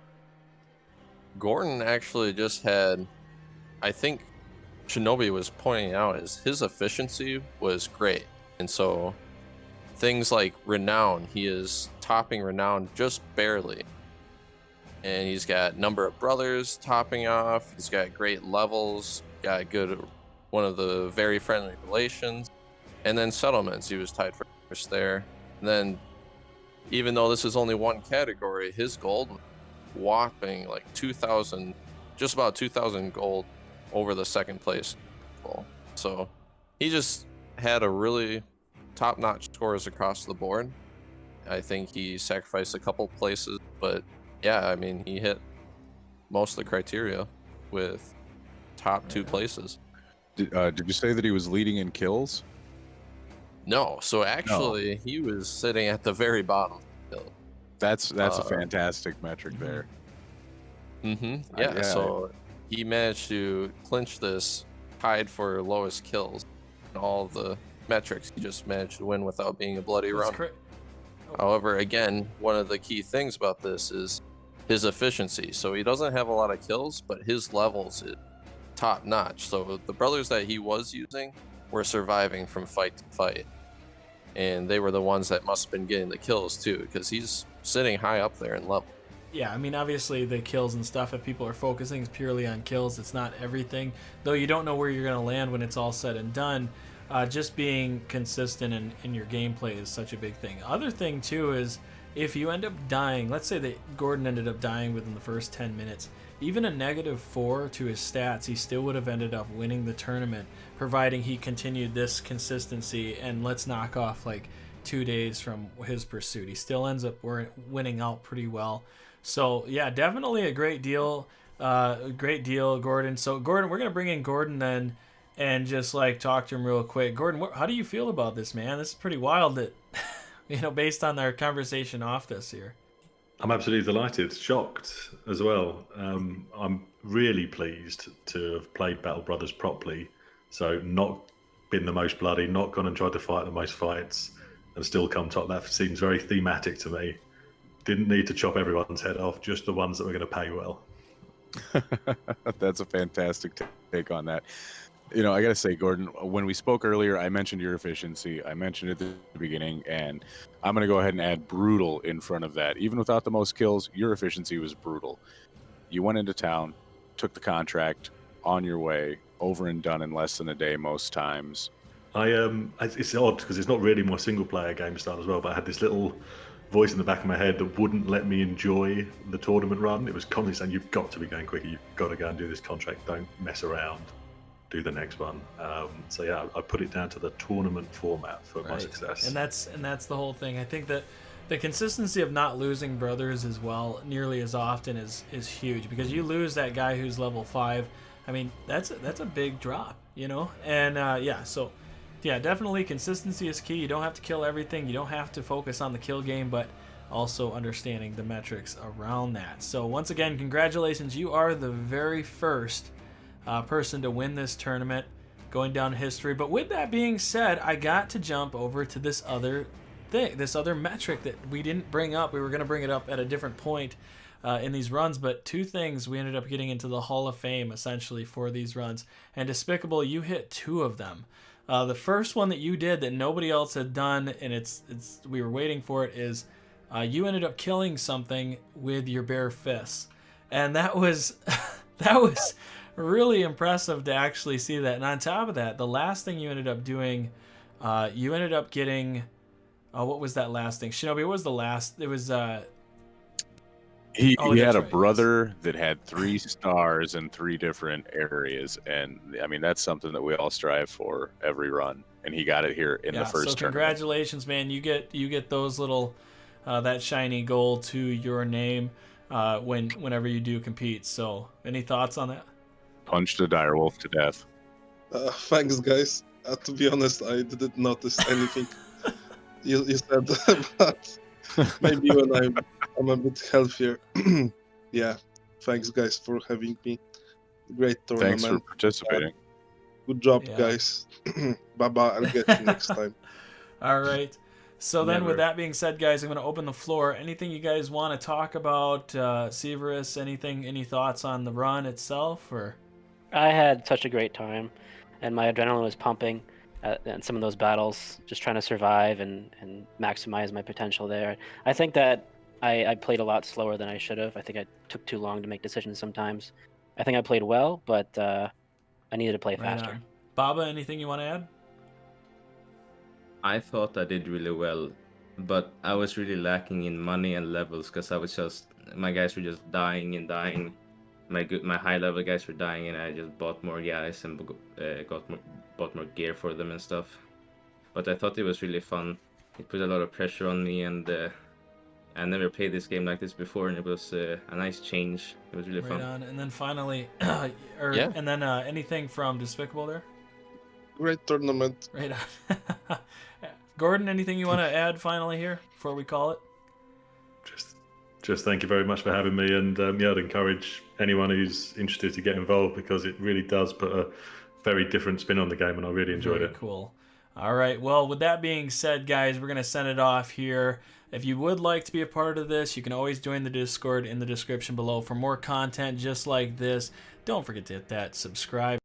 Gordon actually just had, I think Shinobi was pointing out, is his efficiency was great. And so things like Renown, he is topping Renown just barely. And he's got number of brothers topping off. He's got great levels, got good, one of the very friendly relations. And then settlements, he was tied for first there. And then even though this is only one category, his gold whopping like 2,000, just about 2,000 gold over the second place. So he just had a really top-notch scores across the board. I think he sacrificed a couple places, but yeah, I mean, he hit most of the criteria with top 2 places. Did you say that he was leading in kills? No, so actually he was sitting at the very bottom. That's a fantastic metric there. Yeah, so he managed to clinch this, tied for lowest kills in all the metrics. He just managed to win without being a bloody run. However, again, one of the key things about this is his efficiency. So he doesn't have a lot of kills, but his levels is top notch. So the brothers that he was using were surviving from fight to fight, and they were the ones that must have been getting the kills too, because he's sitting high up there in level. Yeah, I mean, obviously the kills and stuff, if people are focusing purely on kills, it's not everything. Though you don't know where you're going to land when it's all said and done. Just being consistent in your gameplay is such a big thing. Other thing, too, is if you end up dying, let's say that Gordon ended up dying within the first 10 minutes, even a -4 to his stats, he still would have ended up winning the tournament, providing he continued this consistency, and let's knock off like 2 days from his pursuit. He still ends up winning out pretty well. So, yeah, definitely a great deal, Gordon. So, Gordon, we're going to bring in Gordon then and just like talk to him real quick. Gordon, how do you feel about this, man? This is pretty wild that, based on our conversation off this here. I'm absolutely delighted, shocked as well. I'm really pleased to have played Battle Brothers properly. So not been the most bloody, not gone and tried to fight the most fights and still come top. That seems very thematic to me. Didn't need to chop everyone's head off, just the ones that were going to pay well. That's a fantastic take on that. I got to say, Gordon, when we spoke earlier, I mentioned your efficiency. I mentioned it at the beginning, and I'm going to go ahead and add brutal in front of that. Even without the most kills, your efficiency was brutal. You went into town, took the contract, on your way, over and done in less than a day most times. It's odd because it's not really my single player game style as well, but I had this little voice in the back of my head that wouldn't let me enjoy the tournament run. It was constantly saying, you've got to be going quicker, you've got to go and do this contract, don't mess around, do the next one. So yeah, I put it down to the tournament format for my success. And that's the whole thing. I think that the consistency of not losing brothers as well nearly as often is huge, because you lose that guy who's level 5. I mean, that's a big drop, you know? And yeah, definitely consistency is key. You don't have to kill everything. You don't have to focus on the kill game, but also understanding the metrics around that. So once again, congratulations. You are the very first person to win this tournament, going down in history. But with that being said, I got to jump over to this other thing, this other metric that we didn't bring up. We were going to bring it up at a different point in these runs, but 2 things we ended up getting into the Hall of Fame essentially for these runs. And Despicable, you hit 2 of them. The first one that you did that nobody else had done, and we were waiting for it, is you ended up killing something with your bare fists, and that was that was really impressive to actually see that. And on top of that, the last thing you ended up doing, you ended up getting, what was that last thing? Shinobi, what was the last? It was He had a brother that had 3 stars in 3 different areas, and I mean that's something that we all strive for every run, and he got it here in the first tournament. Congratulations, man! You get those little that shiny gold to your name whenever you do compete. So, any thoughts on that? Punched a direwolf to death. Thanks, guys. To be honest, I didn't notice anything you said, but maybe when I'm a bit healthier. Yeah, thanks guys for having me. Great tournament. Thanks for participating. Good job, guys. Bye-bye. I'll get you next time. All right. So then with that being said, guys, I'm going to open the floor. Anything you guys want to talk about, Severis, any thoughts on the run itself? Or I had such a great time, and my adrenaline was pumping in some of those battles, just trying to survive and maximize my potential there. I think that I played a lot slower than I should have. I think I took too long to make decisions sometimes. I think I played well, but I needed to play faster. Baba, anything you want to add? I thought I did really well, but I was really lacking in money and levels because my guys were just dying and dying. My high level guys were dying, and I just bought more guys and bought more gear for them and stuff. But I thought it was really fun. It put a lot of pressure on me, and I never played this game like this before, and it was a nice change. It was really fun. On. And then finally, and then anything from Despicable there? Great tournament. Right on. Gordon, anything you want to add finally here before we call it? Just thank you very much for having me, and I'd encourage anyone who's interested to get involved, because it really does put a very different spin on the game, and I really enjoyed it. Cool. All right. Well, with that being said, guys, we're going to send it off here. If you would like to be a part of this, you can always join the Discord in the description below for more content just like this. Don't forget to hit that subscribe